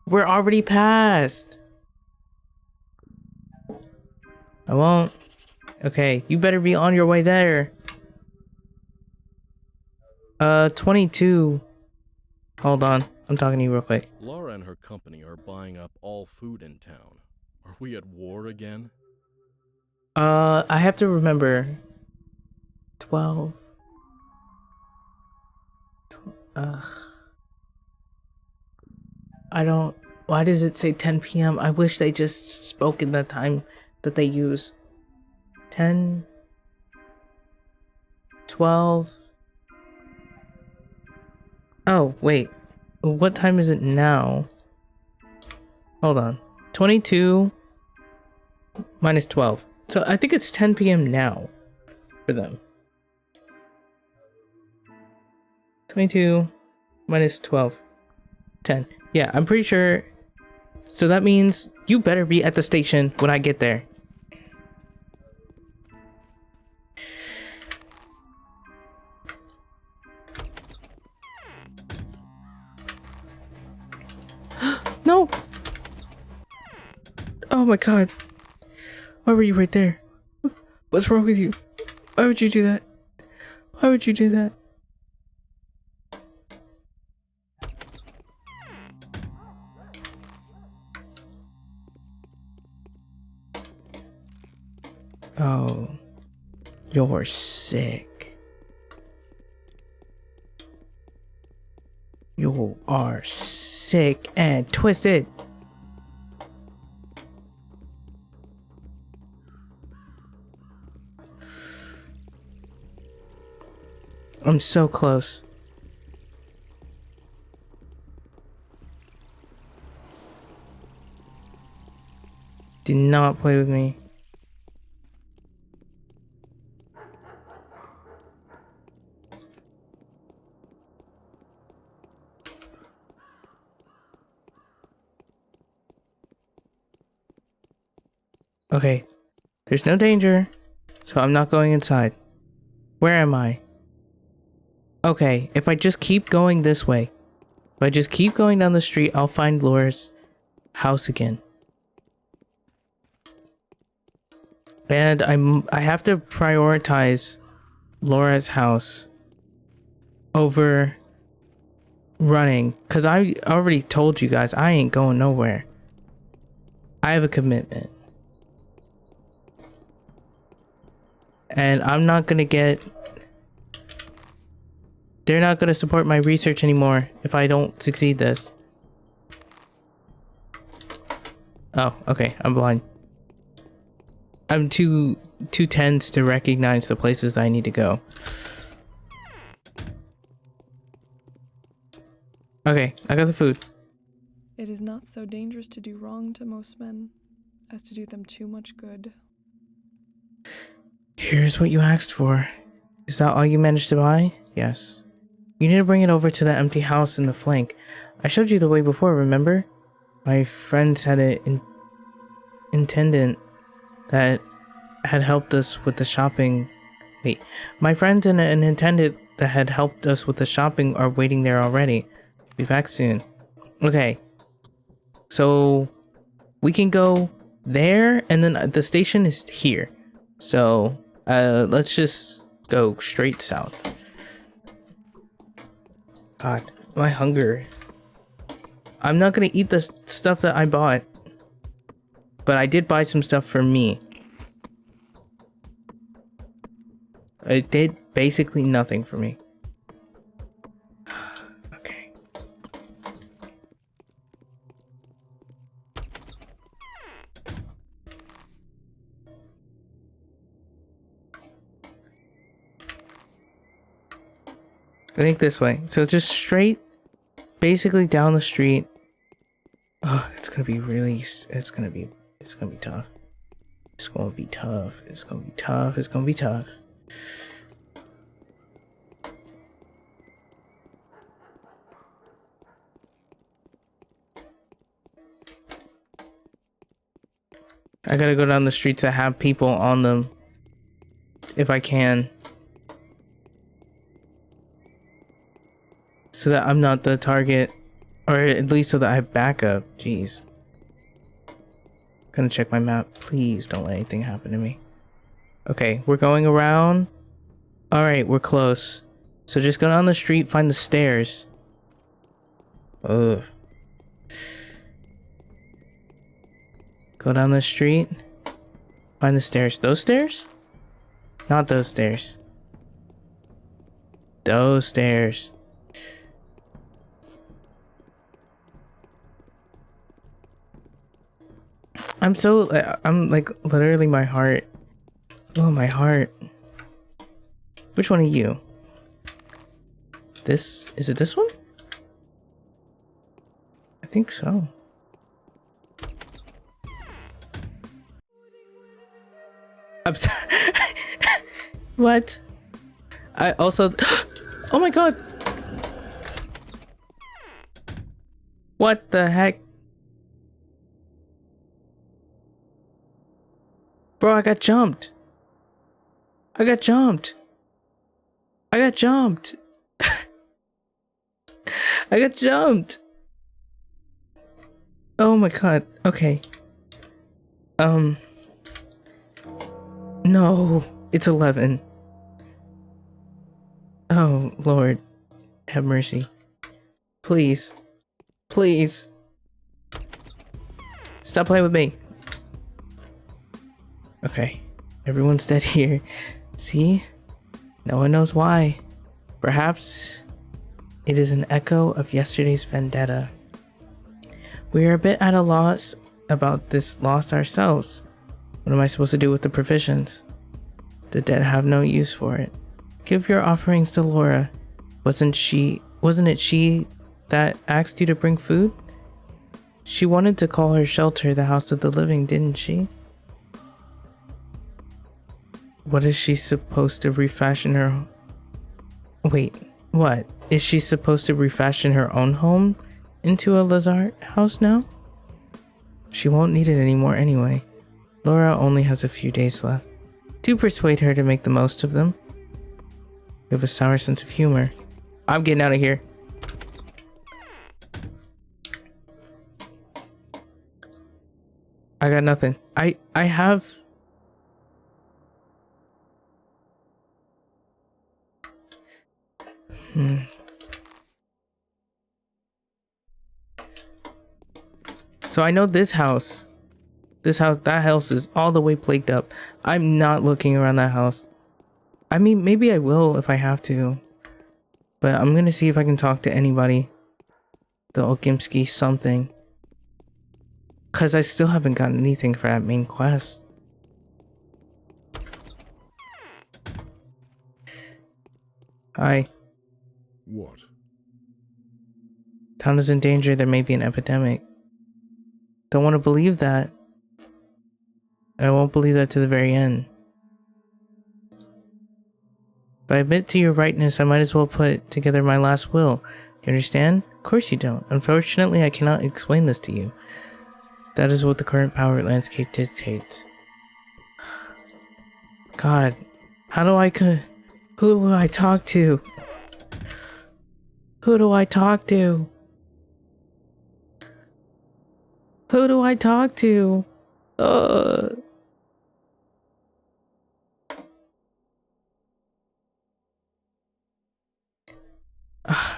We're already past. I won't. Okay, you better be on your way there. 22. Hold on. I'm talking to you real quick. Laura and her company are buying up all food in town. Are we at war again? I have to remember. 12. I don't... Why does it say 10 p.m.? I wish they just spoke in the time that they use. 10... 12... Oh, wait. What time is it now? Hold on. 22 minus 12. So I think it's 10 p.m. now for them. 22 minus 12. 10. Yeah, I'm pretty sure. So that means you better be at the station when I get there. No! Oh my god. Why were you right there? What's wrong with you? Why would you do that? Why would you do that? Oh. You're sick. You are sick and twisted. I'm so close. Do not play with me. Okay, there's no danger, so I'm not going inside. Where am I? Okay, if I just keep going this way, if I just keep going down the street, I'll find Laura's house again. And I have to prioritize Laura's house over running, because I already told you guys I ain't going nowhere. I have a commitment. And I'm not gonna get... They're not gonna support my research anymore if I don't succeed this. Oh, okay, I'm blind. I'm too tense to recognize the places I need to go. Okay, I got the food. It is not so dangerous to do wrong to most men as to do them too much good. Here's what you asked for. Is that all you managed to buy? Yes. You need to bring it over to that empty house in the flank. I showed you the way before, remember? My friends had an intendant that had helped us with the shopping. Wait, my friends and an attendant that had helped us with the shopping are waiting there already. Be back soon. Okay. So we can go there, and then the station is here. So let's just go straight south. God, my hunger. I'm not gonna eat the stuff that I bought. But I did buy some stuff for me. It did basically nothing for me. Okay. I think this way. So just straight, basically down the street. Oh, it's gonna be really, it's gonna be tough. It's gonna be tough. It's gonna be tough. It's gonna be tough. I gotta go down the streets that have people on them. If I can. So that I'm not the target. Or at least so that I have backup. Jeez. Gonna check my map. Please don't let anything happen to me. Okay, we're going around. Alright, we're close. So just go down the street, find the stairs. Ugh. Go down the street. Find the stairs. Those stairs? Not those stairs. Those stairs. I'm like literally my heart. Oh, my heart. Which one are you? Is it this one? I think so. I'm sorry. What? I also, oh my god. What the heck? Bro, I got jumped. I got jumped. I got jumped. I got jumped. Oh my god. Okay. No, it's 11. Oh, Lord. Have mercy. Please. Please. Stop playing with me. Okay. Everyone's dead here. See? No one knows why. Perhaps it is an echo of yesterday's vendetta. We are a bit at a loss about this loss ourselves. What am I supposed to do with the provisions? The dead have no use for it. Give your offerings to Laura. Wasn't it she that asked you to bring food? She wanted to call her shelter the house of the living, didn't she? What is she supposed to refashion her? Wait, what? Is she supposed to refashion her own home into a Lazare house now? She won't need it anymore anyway. Laura only has a few days left. Do persuade her to make the most of them. You have a sour sense of humor. I'm getting out of here. I got nothing. I have... So I know that house is all the way plagued up. I'm not looking around that house. I mean, maybe I will if I have to. But I'm gonna see if I can talk to anybody. The Okimski something. Cause I still haven't gotten anything for that main quest. Hi. What? Town is in danger, there may be an epidemic. Don't want to believe that. I won't believe that to the very end. If I admit to your rightness, I might as well put together my last will. You understand? Of course you don't. Unfortunately, I cannot explain this to you. That is what the current power landscape dictates. God, who do I talk to? Who do I talk to? Who do I talk to?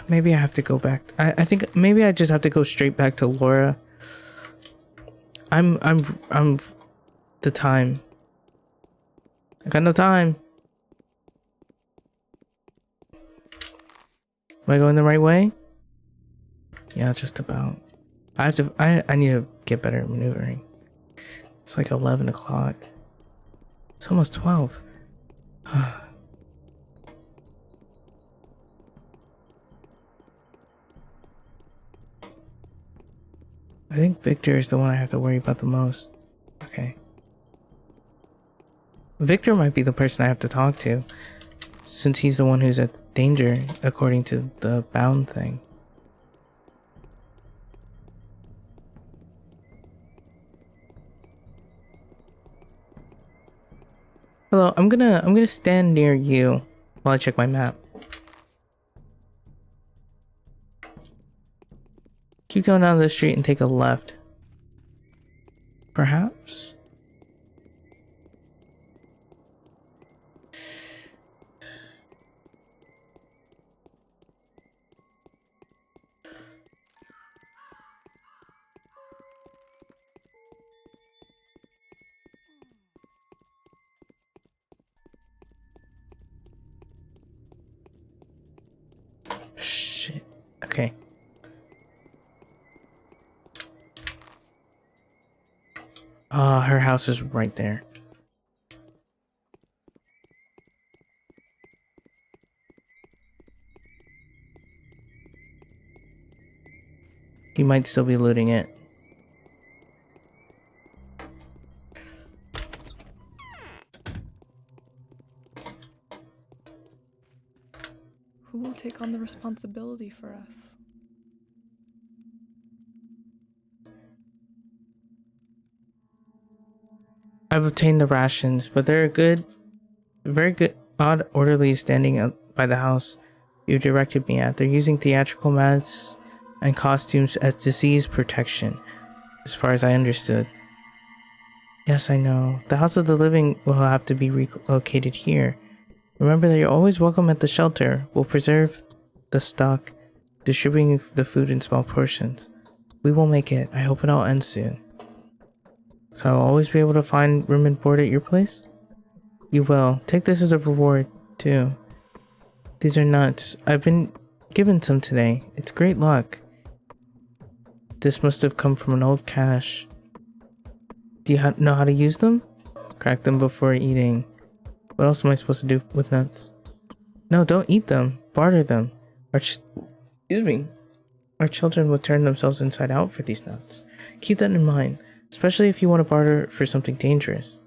Maybe I have to go back. I think maybe I just have to go straight back to Laura. I'm the time. I got no time. Am I going the right way? Yeah, just about. I need to get better at maneuvering. It's like 11 o'clock. It's almost 12. I think Victor is the one I have to worry about the most. Okay. Victor might be the person I have to talk to, since he's the one who's at danger, according to the bound thing. Hello, I'm gonna stand near you while I check my map. Keep going down the street and take a left. Perhaps? Shit. Okay. Her house is right there. He might still be looting it. Who will take on the responsibility for us? I've obtained the rations, but they're very good, odd orderlies standing out by the house you directed me at. They're using theatrical masks and costumes as disease protection, as far as I understood. Yes, I know. The House of the Living will have to be relocated here. Remember that you're always welcome at the shelter. We'll preserve the stock, distributing the food in small portions. We will make it. I hope it all ends soon. So I'll always be able to find room and board at your place? You will. Take this as a reward, too. These are nuts. I've been given some today. It's great luck. This must have come from an old cache. Do you know how to use them? Crack them before eating. What else am I supposed to do with nuts? No, don't eat them. Barter them. Excuse me. Our children would turn themselves inside out for these nuts. Keep that in mind. Especially if you want to barter for something dangerous.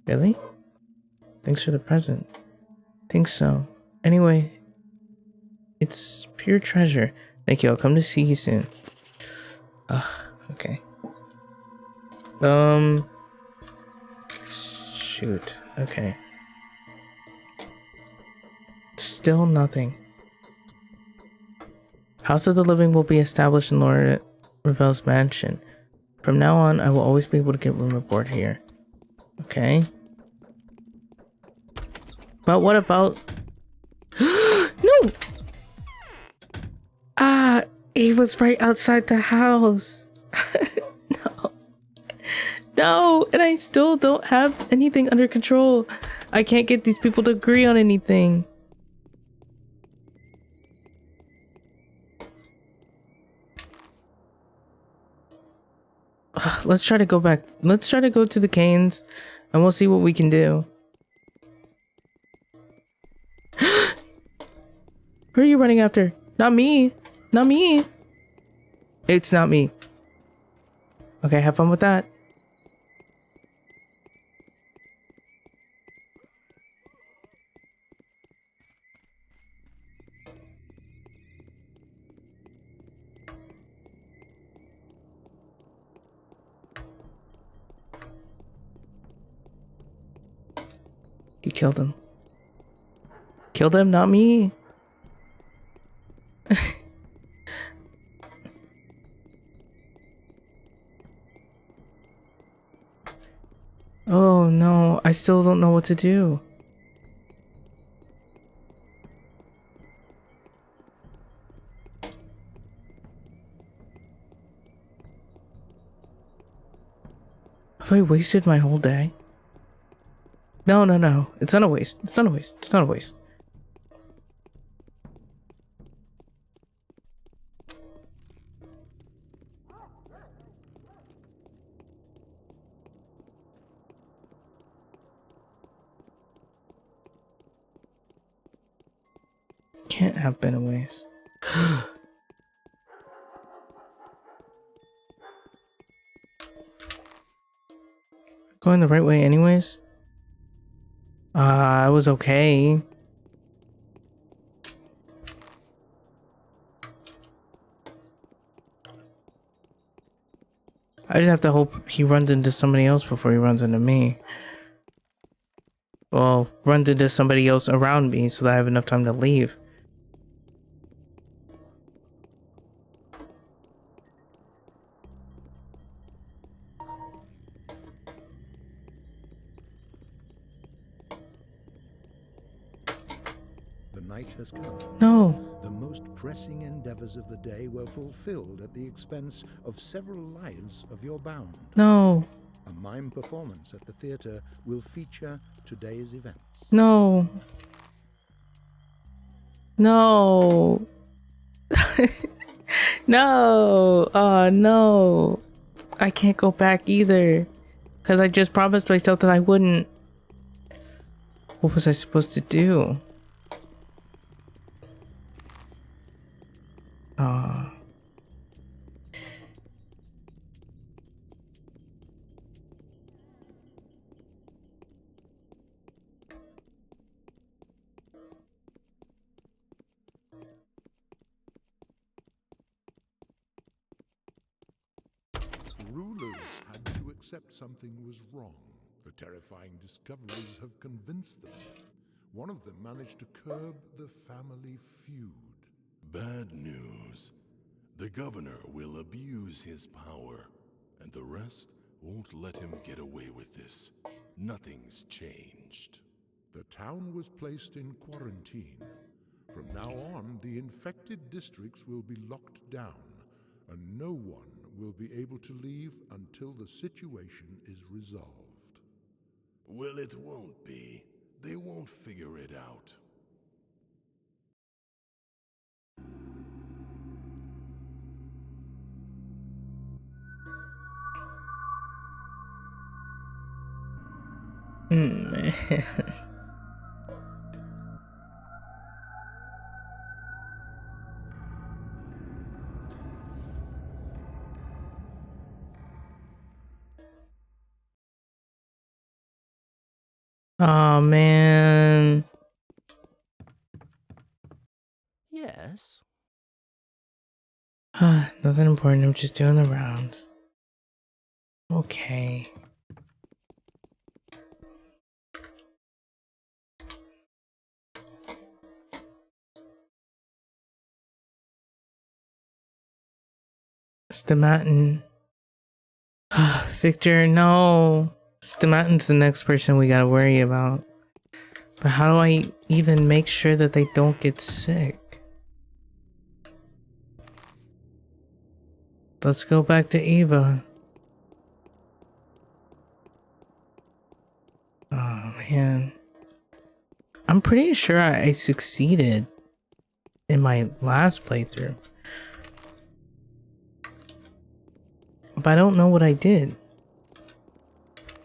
Really? Thanks for the present. Think so. Anyway, it's pure treasure. Thank you. I'll come to see you soon. Okay. Shoot. Okay. Still nothing. House of the Living will be established in Laura Ravel's mansion. From now on, I will always be able to get room and board here. Okay. But what about... No! He was right outside the house. No. No! And I still don't have anything under control. I can't get these people to agree on anything. Let's try to go back. Let's try to go to the Canes and we'll see what we can do. Who are you running after? Not me. Not me. It's not me. Okay, have fun with that. You killed him. Killed him, not me. Oh no, I still don't know what to do. Have I wasted my whole day? No, no, no. It's not a waste. It's not a waste. It's not a waste. Can't have been a waste. Going the right way anyways? I was okay. I just have to hope he runs into somebody else before he runs into me. Well, runs into somebody else around me so that I have enough time to leave. The night has come. No. The most pressing endeavors of the day were fulfilled at the expense of several lives of your bound. No. A mime performance at the theater will feature today's events. No. No. No. Oh, no. I can't go back either. Because I just promised myself that I wouldn't. What was I supposed to do? Rulers had to accept something was wrong. The terrifying discoveries have convinced them. One of them managed to curb the family feud. Bad news. The governor will abuse his power, and the rest won't let him get away with this. Nothing's changed. The town was placed in quarantine. From now on, the infected districts will be locked down, and no one will be able to leave until the situation is resolved. Well, it won't be. They won't figure it out. Man. Oh man. Yes. Nothing important. I'm just doing the rounds. Okay. Stamatin. Victor, no. Stamatin's the next person we gotta worry about. But how do I even make sure that they don't get sick? Let's go back to Eva. Oh man. I'm pretty sure I succeeded in my last playthrough. But I don't know what I did.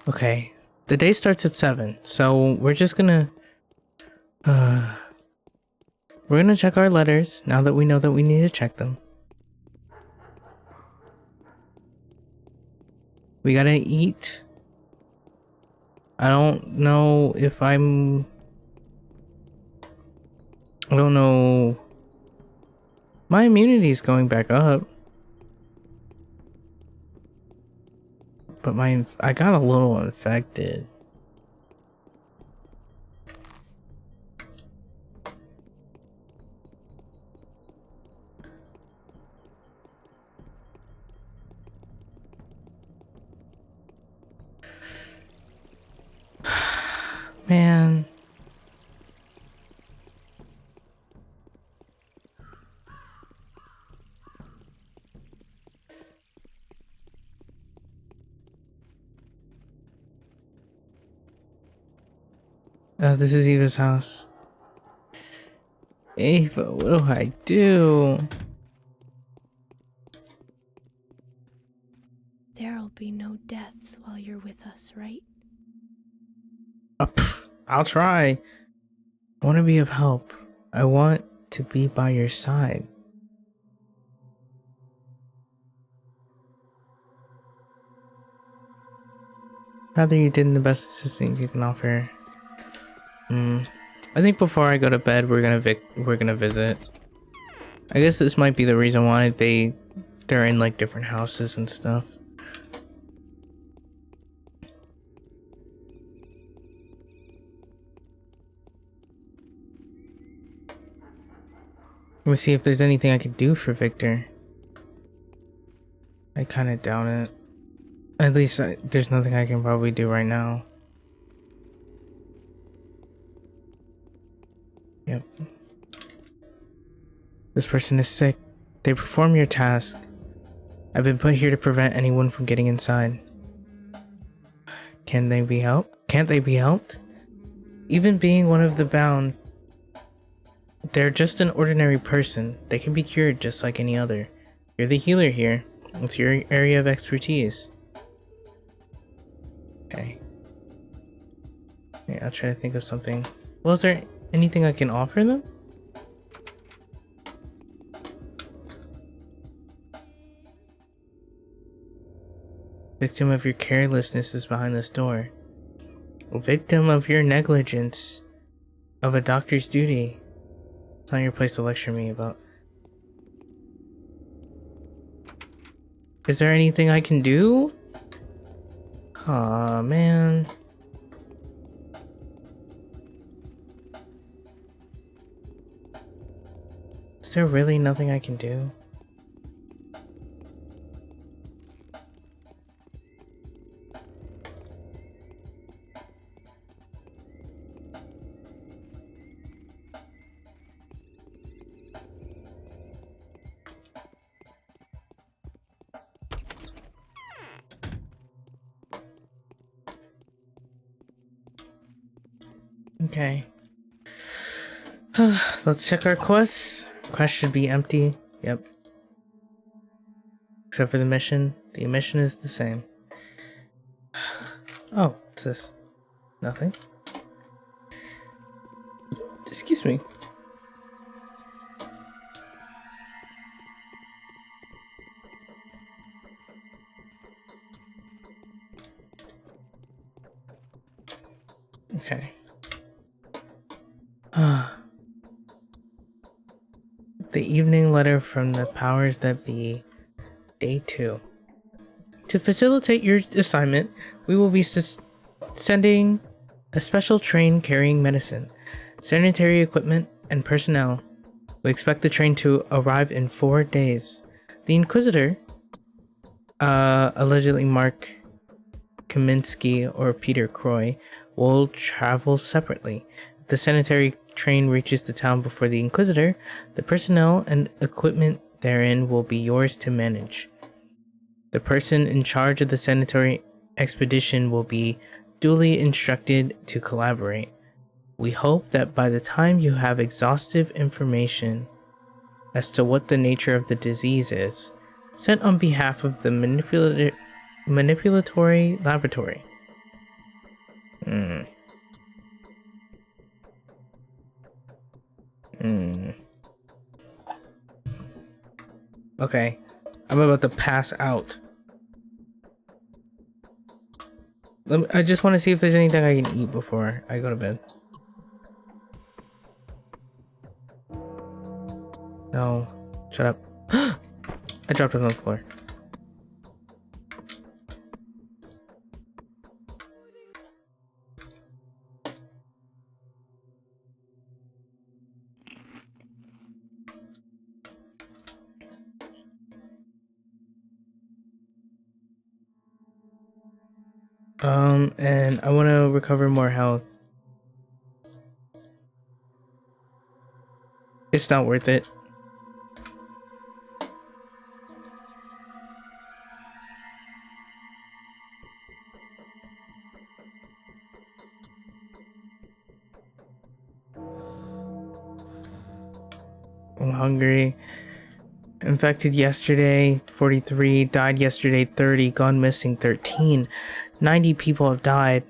Okay. The day starts at 7, so we're just gonna we're gonna check our letters now that we know that we need to check them. We gotta eat. I don't know if I don't know. My immunity is going back up. But I got a little infected. Man. This is Eva's house. Ava, what do I do? There'll be no deaths while you're with us, right? I'll try. I want to be of help. I want to be by your side. Rather, you did the best assistance you can offer. I think before I go to bed, we're gonna visit. I guess this might be the reason why they're in like different houses and stuff. Let me see if there's anything I can do for Victor. I kind of doubt it. At least there's nothing I can probably do right now. Yep. This person is sick. They perform your task. I've been put here to prevent anyone from getting inside. Can they be helped? Can't they be helped? Even being one of the bound, they're just an ordinary person. They can be cured just like any other. You're the healer here. It's your area of expertise. Okay. Yeah, I'll try to think of something. Well, is there anything I can offer them? Victim of your carelessness is behind this door. Victim of your negligence of a doctor's duty. It's not your place to lecture me about. Is there anything I can do? Aw, man. Is there really nothing I can do? Okay. Let's check our quests. Quest should be empty. Yep. Except for the mission. The mission is the same. Oh, what's this? Nothing. Excuse me. Okay. The evening letter from the powers that be, day 2. To facilitate your assignment, we will be sending a special train carrying medicine, sanitary equipment, and personnel. We expect the train to arrive in 4 days. The Inquisitor, allegedly Mark Kaminsky or Peter Croy, will travel separately. If the sanitary train reaches the town before the Inquisitor, the personnel and equipment therein will be yours to manage. The person in charge of the sanitary expedition will be duly instructed to collaborate. We hope that by the time you have exhaustive information as to what the nature of the disease is, sent on behalf of the manipulatory laboratory. Okay, I'm about to pass out. I just want to see if there's anything I can eat before I go to bed. No, shut up. I dropped it on the floor. And I want to recover more health. It's not worth it. hungry. Infected yesterday, 43. Died yesterday, 30. Gone missing, 13. 90 people have died.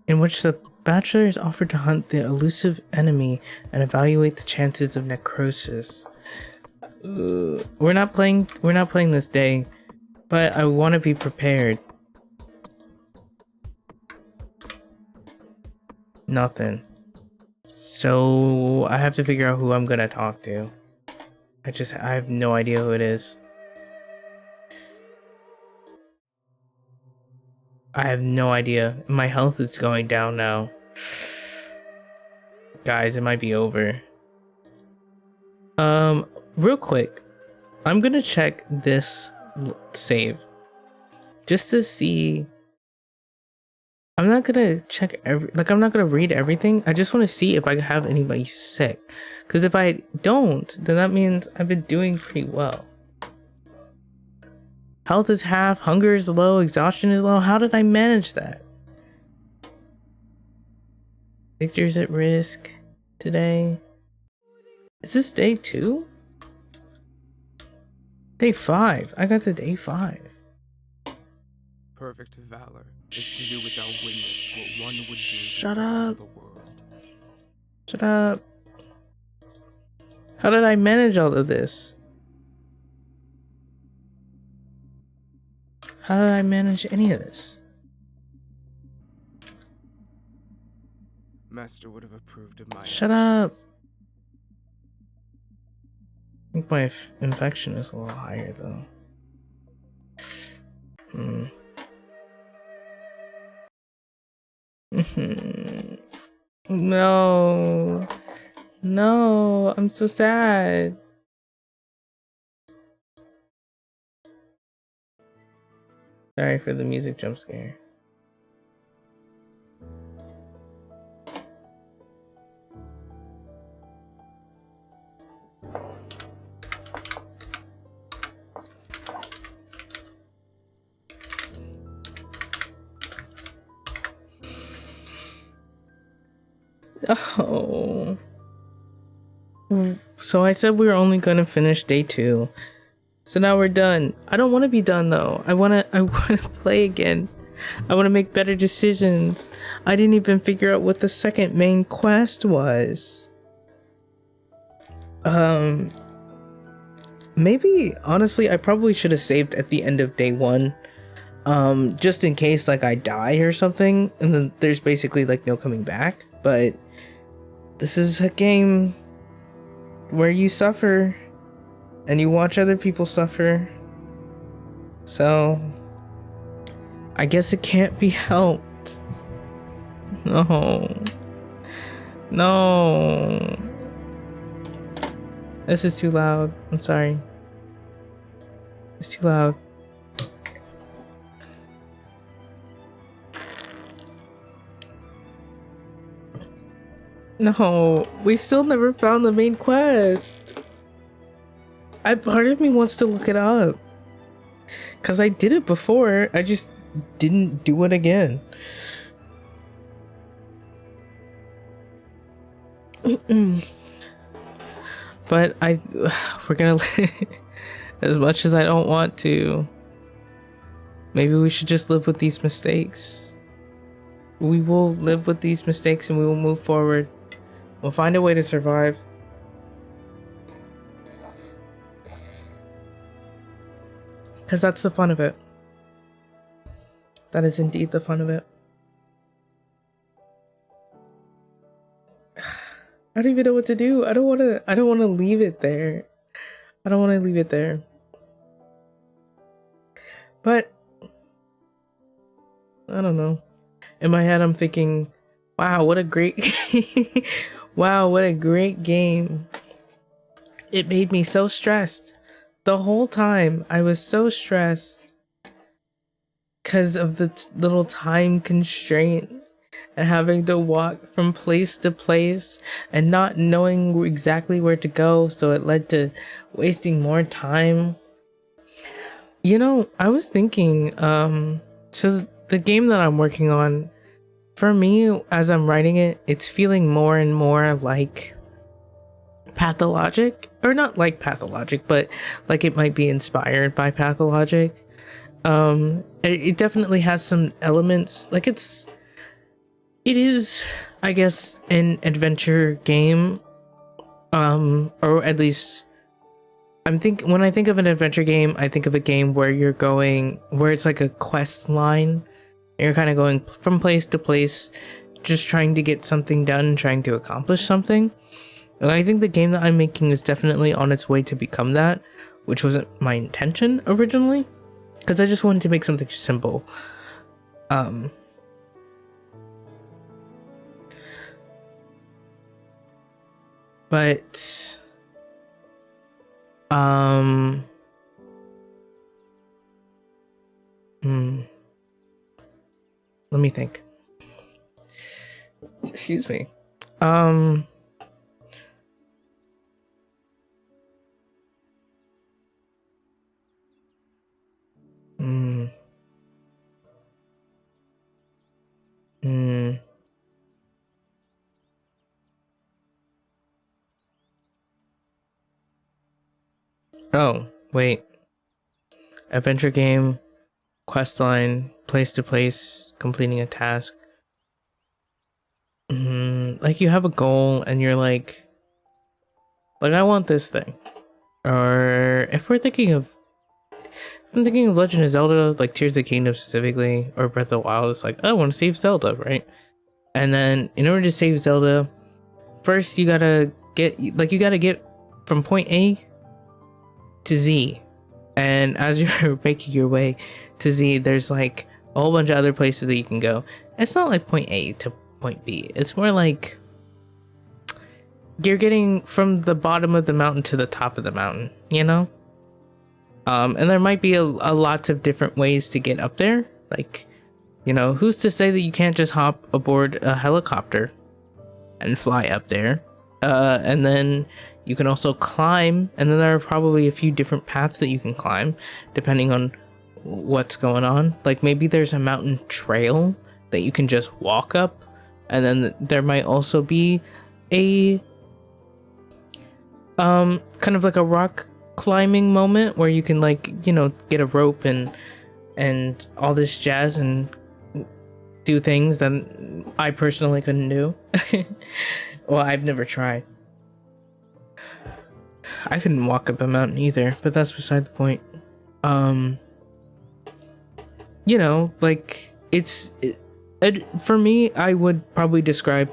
In which the Bachelor is offered to hunt the elusive enemy and evaluate the chances of necrosis. We're not playing this day, but I want to be prepared. Nothing. So I have to figure out who I'm gonna talk to. I have no idea who it is. I have no idea. My health is going down now. Guys, it might be over. Real quick, I'm gonna check this save just to see. I'm not gonna check I'm not gonna read everything. I just want to see if I have anybody sick, because if I don't, then that means I've been doing pretty well. Health is half, hunger is low, exhaustion is low. How did I manage that? Victor's at risk today. Is this day 2? Day 5. I got to day 5. Perfect valor is to do without witness what one would do. Shut up. The world. Shut up. How did I manage all of this? How did I manage any of this? Master would have approved of my Shut up. actions. I think my infection is a little higher though. No. No, I'm so sad. Sorry for the music jump scare. Oh. So I said we were only gonna finish day 2. So now we're done. I don't want to be done though. I wanna play again. I wanna make better decisions. I didn't even figure out what the second main quest was. Maybe honestly I probably should have saved at the end of day 1. Just in case like I die or something, and then there's basically like no coming back. But this is a game where you suffer and you watch other people suffer. So I guess it can't be helped. No. No. This is too loud. I'm sorry. It's too loud. No, we still never found the main quest. Part of me wants to look it up. Cause I did it before, I just didn't do it again. But we're gonna, as much as I don't want to, maybe we should just live with these mistakes. We will live with these mistakes and we will move forward. We'll find a way to survive. Because that's the fun of it. That is indeed the fun of it. I don't even know what to do. I don't want to leave it there. I don't want to leave it there. But I don't know. In my head I'm thinking, wow, what a great wow, what a great game. It made me so stressed. The whole time I was so stressed because of the little time constraint and having to walk from place to place and not knowing exactly where to go, so it led to wasting more time. You know, I was thinking, so the game that I'm working on, for me, as I'm writing it, it's feeling more and more like pathologic, or not like pathologic, but like it might be inspired by pathologic. It definitely has some elements, like it is, I guess, an adventure game, or at least when I think of an adventure game, I think of a game where where it's like a quest line. You're kind of going from place to place, just trying to get something done, trying to accomplish something. And I think the game that I'm making is definitely on its way to become that, which wasn't my intention originally, because I just wanted to make something simple. But let me think. Excuse me. Oh, wait. Adventure game, quest line, place to place, completing a task. Like you have a goal and you're like I want this thing. Or if I'm thinking of Legend of Zelda, like Tears of the Kingdom specifically, or Breath of the Wild, it's like, I want to save Zelda, right? And then in order to save Zelda, first you gotta get from point A to Z. And as you're making your way to Z, there's like a whole bunch of other places that you can go. It's not like point A to point B. It's more like you're getting from the bottom of the mountain to the top of the mountain, you know? And there might be a lots of different ways to get up there. Like, you know, who's to say that you can't just hop aboard a helicopter and fly up there? And then you can also climb, and then there are probably a few different paths that you can climb depending on what's going on. Like maybe there's a mountain trail that you can just walk up, and then there might also be a kind of like a rock climbing moment where you can, like, you know, get a rope and all this jazz and do things that I personally couldn't do. Well, I've never tried. I couldn't walk up a mountain either, but that's beside the point. You know, like for me, I would probably describe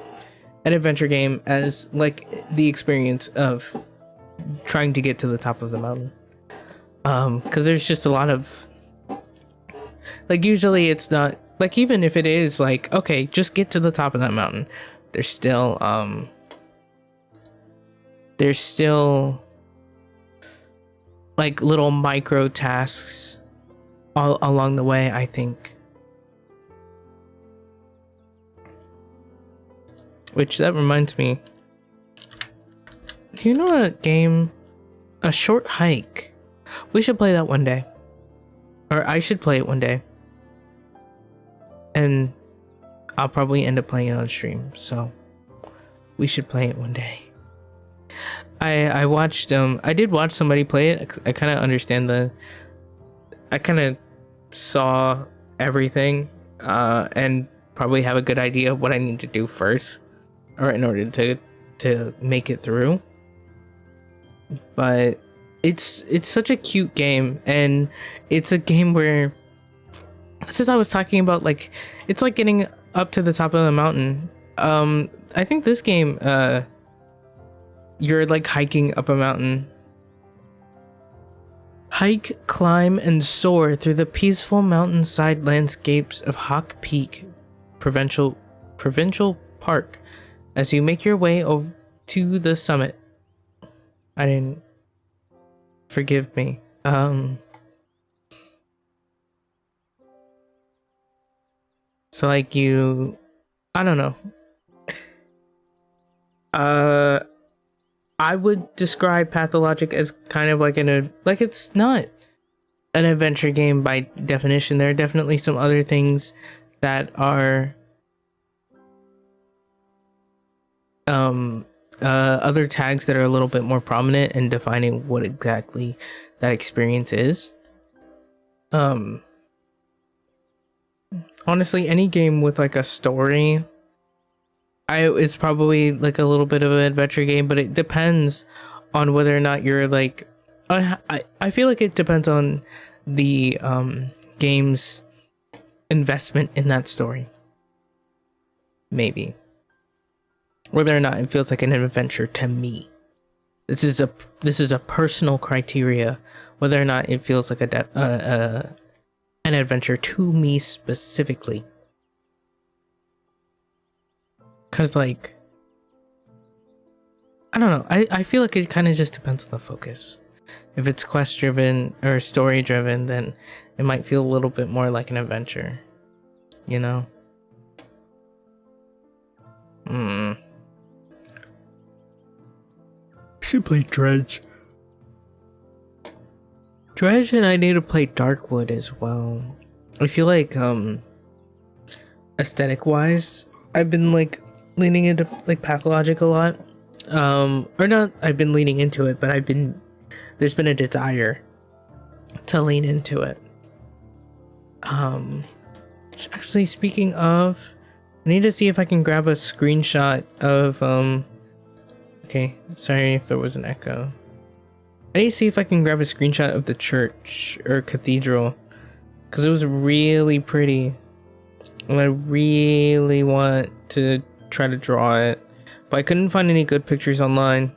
an adventure game as like the experience of trying to get to the top of the mountain. Because there's just a lot of, like, usually it's not like, even if it is like, okay, just get to the top of that mountain, there's still like little micro tasks all along the way, I think. Which, that reminds me, do you know a game, A Short Hike? We should play that one day. Or I should play it one day. And I'll probably end up playing it on stream, so we should play it one day. I watched, I did watch somebody play it. I kind of understand I kind of saw everything, and probably have a good idea of what I need to do first, or in order to make it through. But it's such a cute game, and it's a game where, since I was talking about, like, it's like getting up to the top of the mountain. I think this game, you're like hiking up a mountain. Hike, climb, and soar through the peaceful mountainside landscapes of Hawk Peak Provincial Park as you make your way over to the summit. I didn't. Forgive me. So like I don't know. I would describe Pathologic as kind of like it's not an adventure game by definition. There are definitely some other things that are other tags that are a little bit more prominent in defining what exactly that experience is. Honestly, any game with like a story, it's probably like a little bit of an adventure game, but it depends on whether or not you're like, I feel like it depends on the game's investment in that story. Maybe. Whether or not it feels like an adventure to me. This is a personal criteria, whether or not it feels like an adventure to me specifically. Cause like, I don't know. I feel like it kind of just depends on the focus. If it's quest driven or story driven, then it might feel a little bit more like an adventure. You know? Should play Dredge. Dredge, and I need to play Darkwood as well. I feel like aesthetic wise, I've been like leaning into like Pathologic a lot. Or not I've been leaning into it, but there's been a desire to lean into it. Actually, speaking of, I need to see if I can grab a screenshot of okay, sorry if there was an echo. I need to see if I can grab a screenshot of the church or cathedral, because it was really pretty, and I really want to try to draw it, but I couldn't find any good pictures online.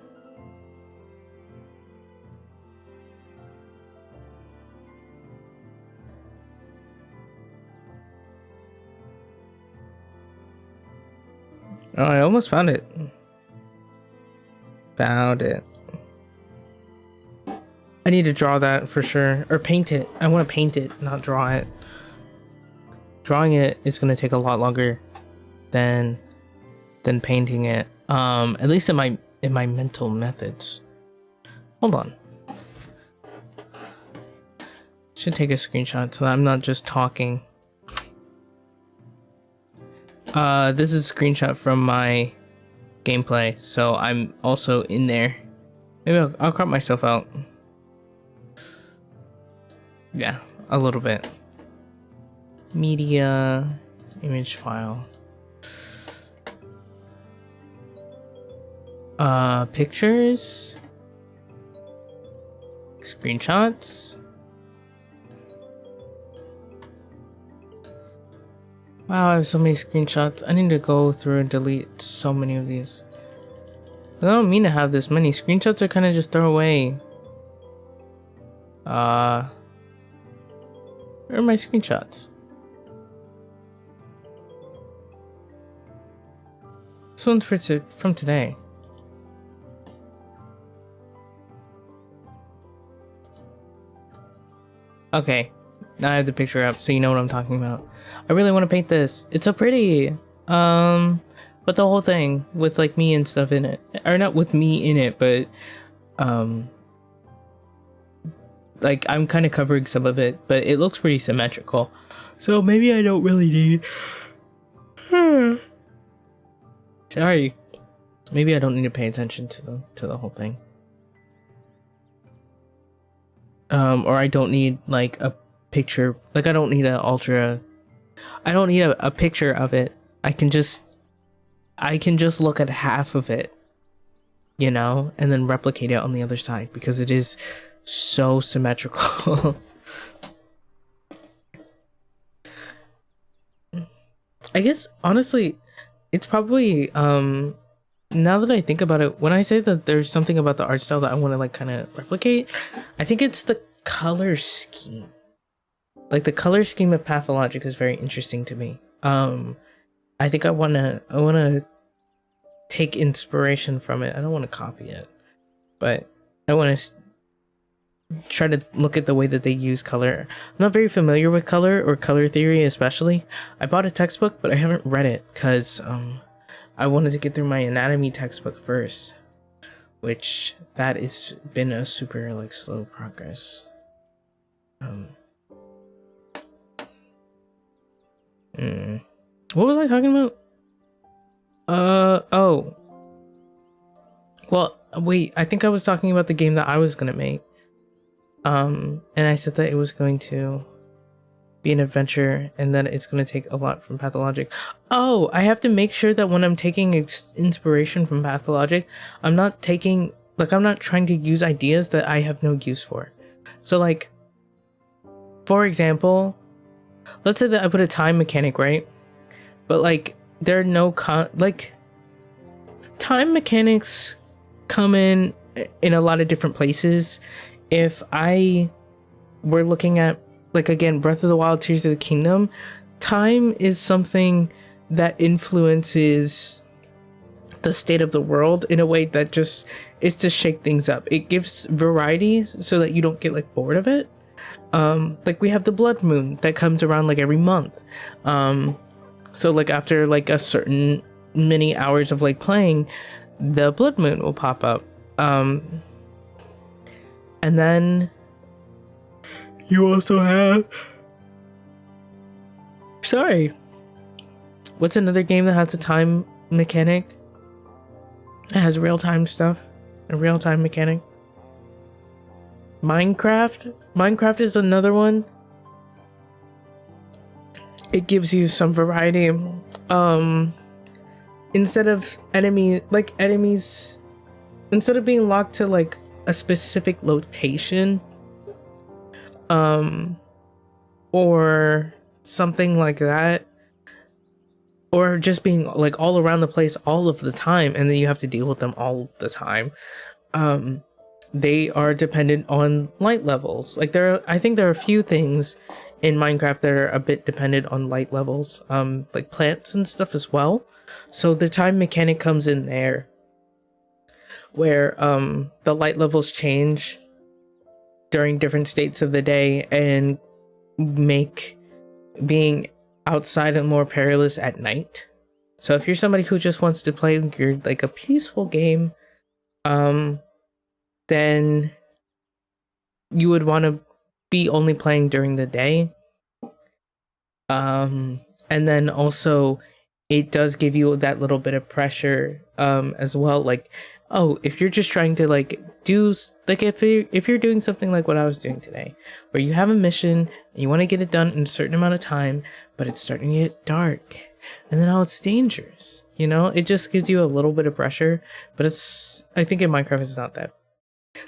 Oh, I almost found it. Found it. I need to draw that for sure, or paint it. I want to paint it, not draw it. Drawing it is going to take a lot longer than painting it. At least in my mental methods. Hold on. Should take a screenshot so that I'm not just talking. This is a screenshot from my gameplay, so I'm also in there. Maybe I'll crop myself out. Yeah, a little bit. Media, image file. Pictures. Screenshots. Wow, I have so many screenshots. I need to go through and delete so many of these. I don't mean to have this many. Screenshots are kind of just throw away. Where are my screenshots? This one's from today. Okay, now I have the picture up, so you know what I'm talking about. I really want to paint this. It's so pretty. But the whole thing with like me and stuff in it, or not with me in it, but like I'm kind of covering some of it, but it looks pretty symmetrical. So maybe I don't really need. Sorry. Maybe I don't need to pay attention to the whole thing. Or I don't need like a picture. Like I don't need I don't need a picture of it. I can just look at half of it, you know, and then replicate it on the other side because it is so symmetrical. I guess honestly, it's probably now that I think about it, when I say that there's something about the art style that I want to like kind of replicate, I think it's the color scheme. Like the color scheme of Pathologic is very interesting to me. I think I wanna take inspiration from it. I don't want to copy it, but I want to try to look at the way that they use color. I'm not very familiar with color or color theory, especially. I bought a textbook, but I haven't read it because I wanted to get through my anatomy textbook first, which that has been a super like slow progress. What was I talking about? Oh. Well, wait, I think I was talking about the game that I was gonna make. And I said that it was going to be an adventure and that it's going to take a lot from Pathologic. Oh, I have to make sure that when I'm taking inspiration from Pathologic, I'm not taking, like, I'm not trying to use ideas that I have no use for. So, like, for example, let's say that I put a time mechanic, right? But, like, there are no, like, time mechanics come in a lot of different places. If I were looking at, like, again, Breath of the Wild, Tears of the Kingdom, time is something that influences the state of the world in a way that just is to shake things up. It gives variety so that you don't get like bored of it. Like we have the blood moon that comes around like every month. So like after like a certain many hours of like playing, the blood moon will pop up. And then you also have, sorry, what's another game that has a time mechanic? It has real-time stuff, a real-time mechanic. Minecraft is another one. It gives you some variety. Instead of enemies, instead of being locked to like a specific location, or something like that, or just being like all around the place all of the time, and then you have to deal with them all the time. They are dependent on light levels. Like I think there are a few things in Minecraft that are a bit dependent on light levels, like plants and stuff as well. So the time mechanic comes in there, where the light levels change during different states of the day and make being outside more perilous at night. So if you're somebody who just wants to play like a peaceful game, then you would want to be only playing during the day. And then also it does give you that little bit of pressure as well. Like, oh, if you're just trying to like do like if you're doing something like what I was doing today, where you have a mission and you want to get it done in a certain amount of time, but it's starting to get dark and then now it's dangerous, you know, it just gives you a little bit of pressure. But I think in Minecraft it's not that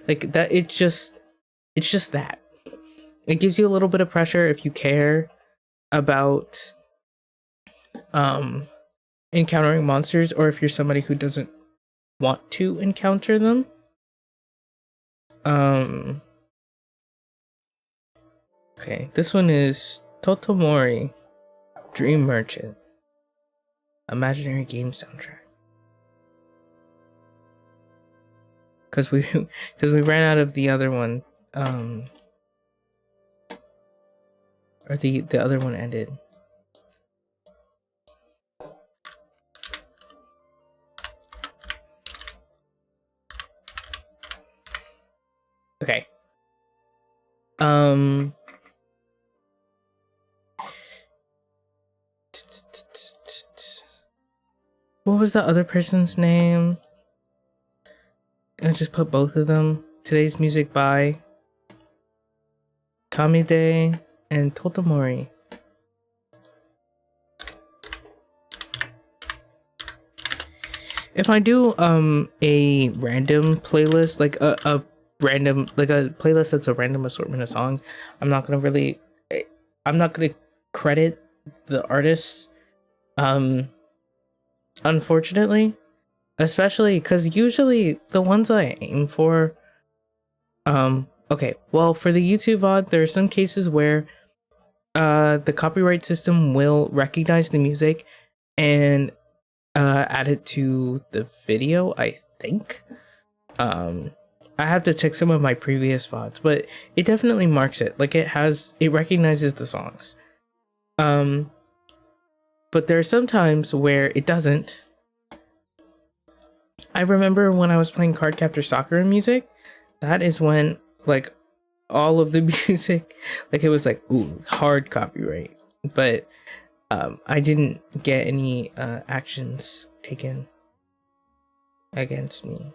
like that. It's just that it gives you a little bit of pressure if you care about encountering monsters, or if you're somebody who doesn't want to encounter them. Okay, this one is Totomori Dream Merchant Imaginary Game Soundtrack. Because we ran out of the other one, or the other one ended. Okay. What was the other person's name? I just put both of them. Today's music by Kamide and Totomori. If I do a random playlist, like a random, like a playlist that's a random assortment of songs, I'm not gonna credit the artists, unfortunately, especially because usually the ones that I aim for, okay, well, for the YouTube VOD, there are some cases where the copyright system will recognize the music and add it to the video, I think. I have to check some of my previous VODs, but it definitely marks it. Like it recognizes the songs. But there are some times where it doesn't. I remember when I was playing Card Captor Sakura music, that is when like all of the music, like it was like, ooh, hard copyright. But I didn't get any actions taken against me.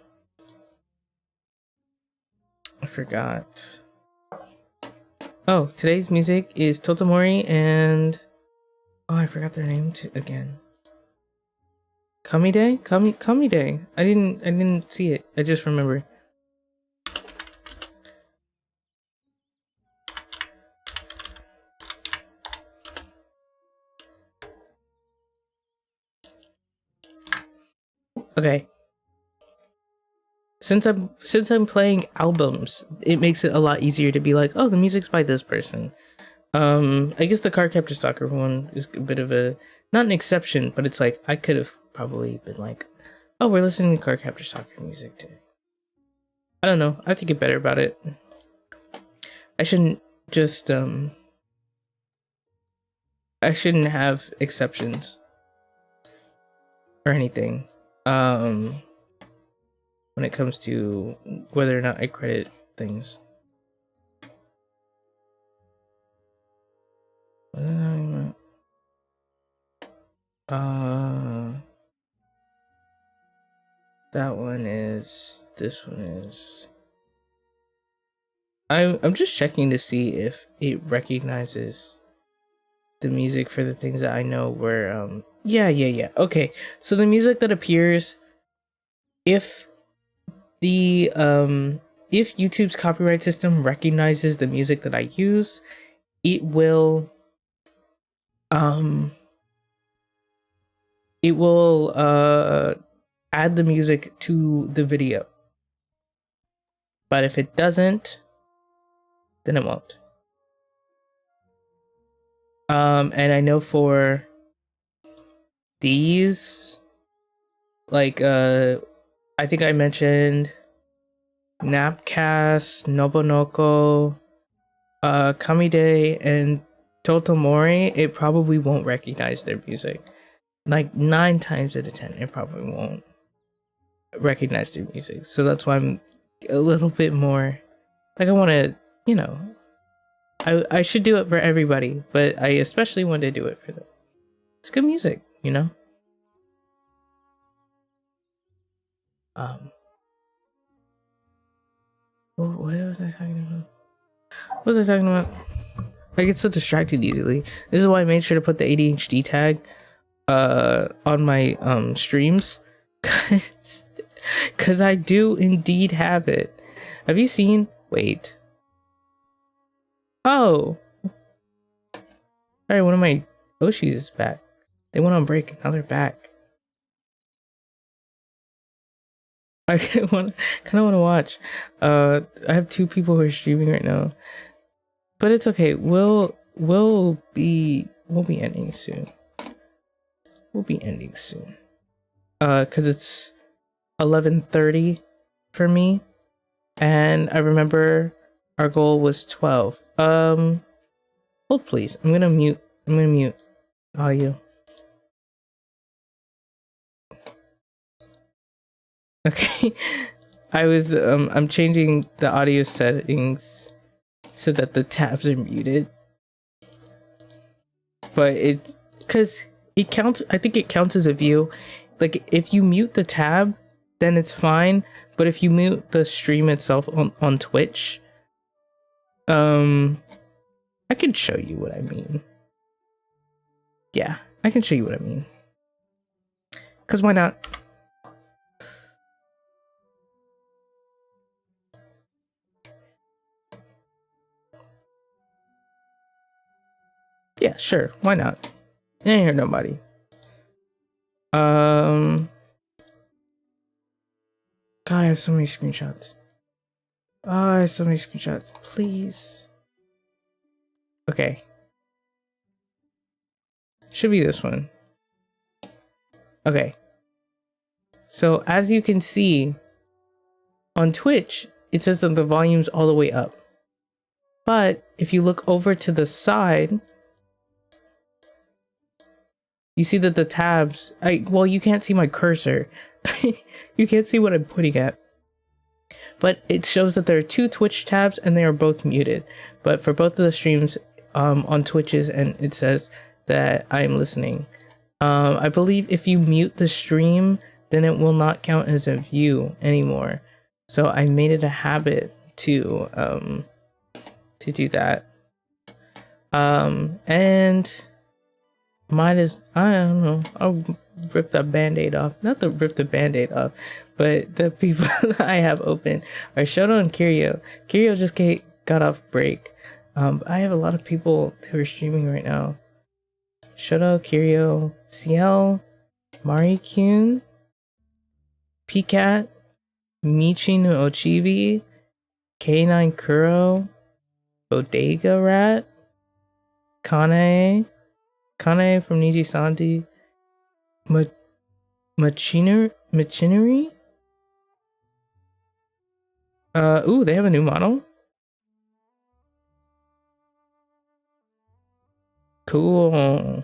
I forgot. Oh, today's music is Totomori and oh, I forgot their name again. Kamide? Kamide. I didn't see it. I just remember. Okay. Since I'm playing albums, it makes it a lot easier to be like, oh, the music's by this person. I guess the Cardcaptor Soccer one is a bit of a not an exception, but it's like I could have probably been like, oh, we're listening to Cardcaptor Soccer music today. I don't know. I have to get better about it. I shouldn't just I shouldn't have exceptions or anything. When it comes to whether or not I credit things. That one is. This one is. I'm just checking to see if it recognizes the music for the things that I know were yeah. Okay, so the music that appears if the if YouTube's copyright system recognizes the music that I use, it will add the music to the video. But if it doesn't, then it won't. And I know for these, like I think I mentioned Napcast, Nobonoko, Kamide, and Totomori, it probably won't recognize their music. Like 9 times out of 10, it probably won't recognize their music. So that's why I'm a little bit more like I want to, you know, I should do it for everybody, but I especially want to do it for them. It's good music, you know. What was I talking about? What was I talking about? I get so distracted easily. This is why I made sure to put the ADHD tag on my streams, cause I do indeed have it. Have you seen? Wait. Oh. Alright, one of my Oshis is back. They went on break, now they're back. I kind of want to watch. I have 2 people who are streaming right now, but it's okay. We'll be ending soon. We'll be ending soon. Cause it's 11:30 for me, and I remember our goal was 12. Hold please. I'm gonna mute audio. Okay. I'm changing the audio settings so that the tabs are muted. But cause it counts, I think it counts as a view. Like if you mute the tab, then it's fine. But if you mute the stream itself on Twitch, I can show you what I mean. Yeah, I can show you what I mean. Cause why not? Yeah, sure. Why not? I ain't hear nobody. God, I have so many screenshots. Oh, I have so many screenshots. Please. Okay. Should be this one. Okay. So as you can see on Twitch, it says that the volume's all the way up. But if you look over to the side, you see that the tabs, well, you can't see my cursor. You can't see what I'm pointing at. But it shows that there are 2 Twitch tabs and they are both muted. But for both of the streams on Twitch's, and it says that I am listening. I believe if you mute the stream, then it will not count as a view anymore. So I made it a habit to do that. And might as, I don't know, I'll rip the band-aid off. Not to rip the band-aid off, but the people that I have open are Shoto and Kirio. Kirio just got off break. I have a lot of people who are streaming right now. Shoto, Kirio, CL, Mari-kun, Pcat, Michi no Ochibi, K9 Kuro, Bodega Rat, Kanae from Niji Santi, Machinery? Ooh, they have a new model? Cool.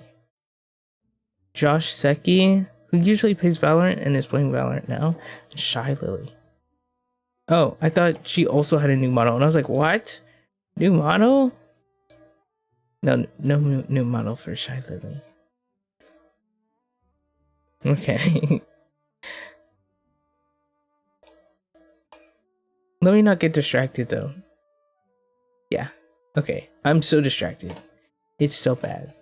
Josh Seki, who usually plays Valorant and is playing Valorant now. Shy Lily. Oh, I thought she also had a new model, and I was like, what? New model? No new model for Shy Lily. Okay. Let me not get distracted though. Yeah. Okay. I'm so distracted. It's so bad.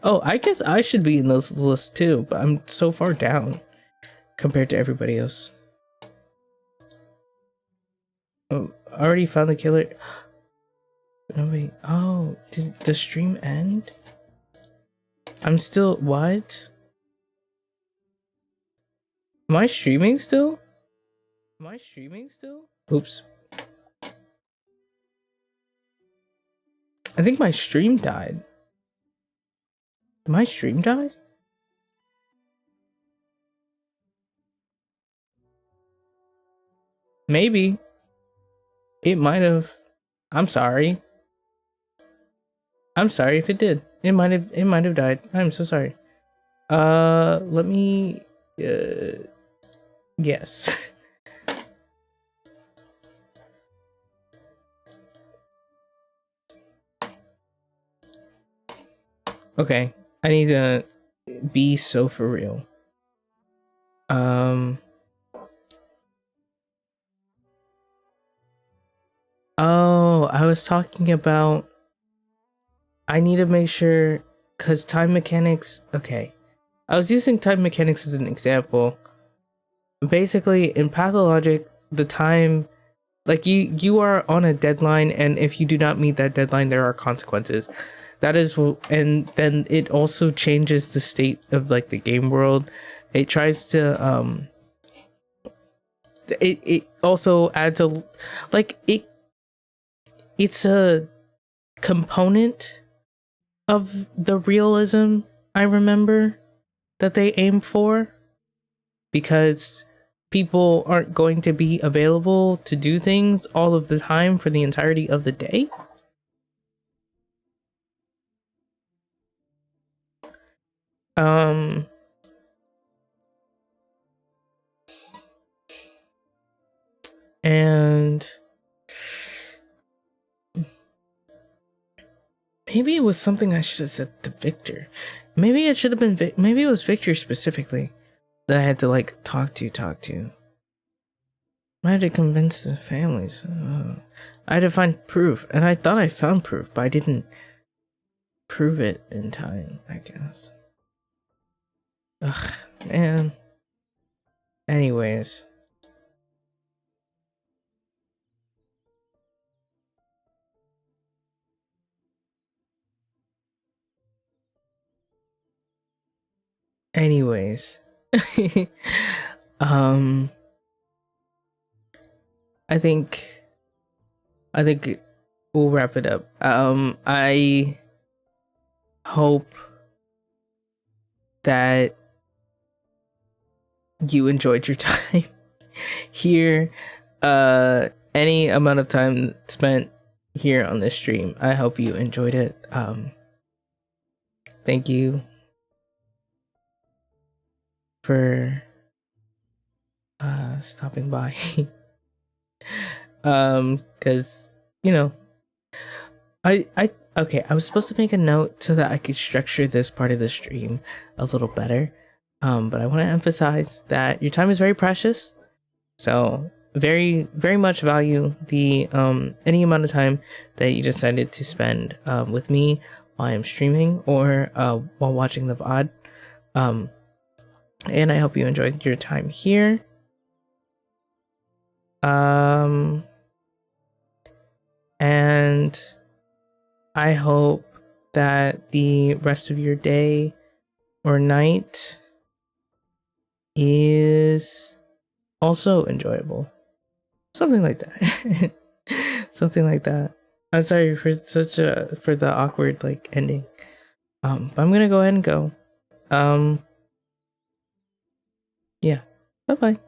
Oh, I guess I should be in this list too, but I'm so far down compared to everybody else. Oh, I already found the killer. Nobody. Oh, did the stream end? I'm still. What? Am I streaming still? Am I streaming still? Oops. I think my stream died. My stream died? Maybe. It might have. I'm sorry. I'm sorry if it did. It might have died. I'm so sorry. Let me yes. Okay. I need to be so for real. Oh, I was talking about I need to make sure because time mechanics. Okay. I was using time mechanics as an example. Basically, in Pathologic, the time, like you are on a deadline, and if you do not meet that deadline, there are consequences. That is, and then it also changes the state of like the game world. It tries to it also adds a like it's a component of the realism I remember that they aim for, because people aren't going to be available to do things all of the time for the entirety of the day. And maybe it was something I should have said to Victor. Maybe it should have been maybe it was Victor specifically that I had to like talk to. I had to convince the families. I had to find proof, and I thought I found proof, but I didn't prove it in time, I guess. Ugh, man. Anyways. I think we'll wrap it up. I hope that you enjoyed your time here. Any amount of time spent here on this stream, I hope you enjoyed it. Thank you for stopping by. Because you know, I was supposed to make a note so that I could structure this part of the stream a little better. But I want to emphasize that your time is very precious. So very much value the any amount of time that you decided to spend with me while I'm streaming or while watching the VOD. And I hope you enjoyed your time here. And I hope that the rest of your day or night is also enjoyable. Something like that. Something like that. I'm sorry for for the awkward like ending. But I'm gonna go ahead and go. Yeah. Bye bye.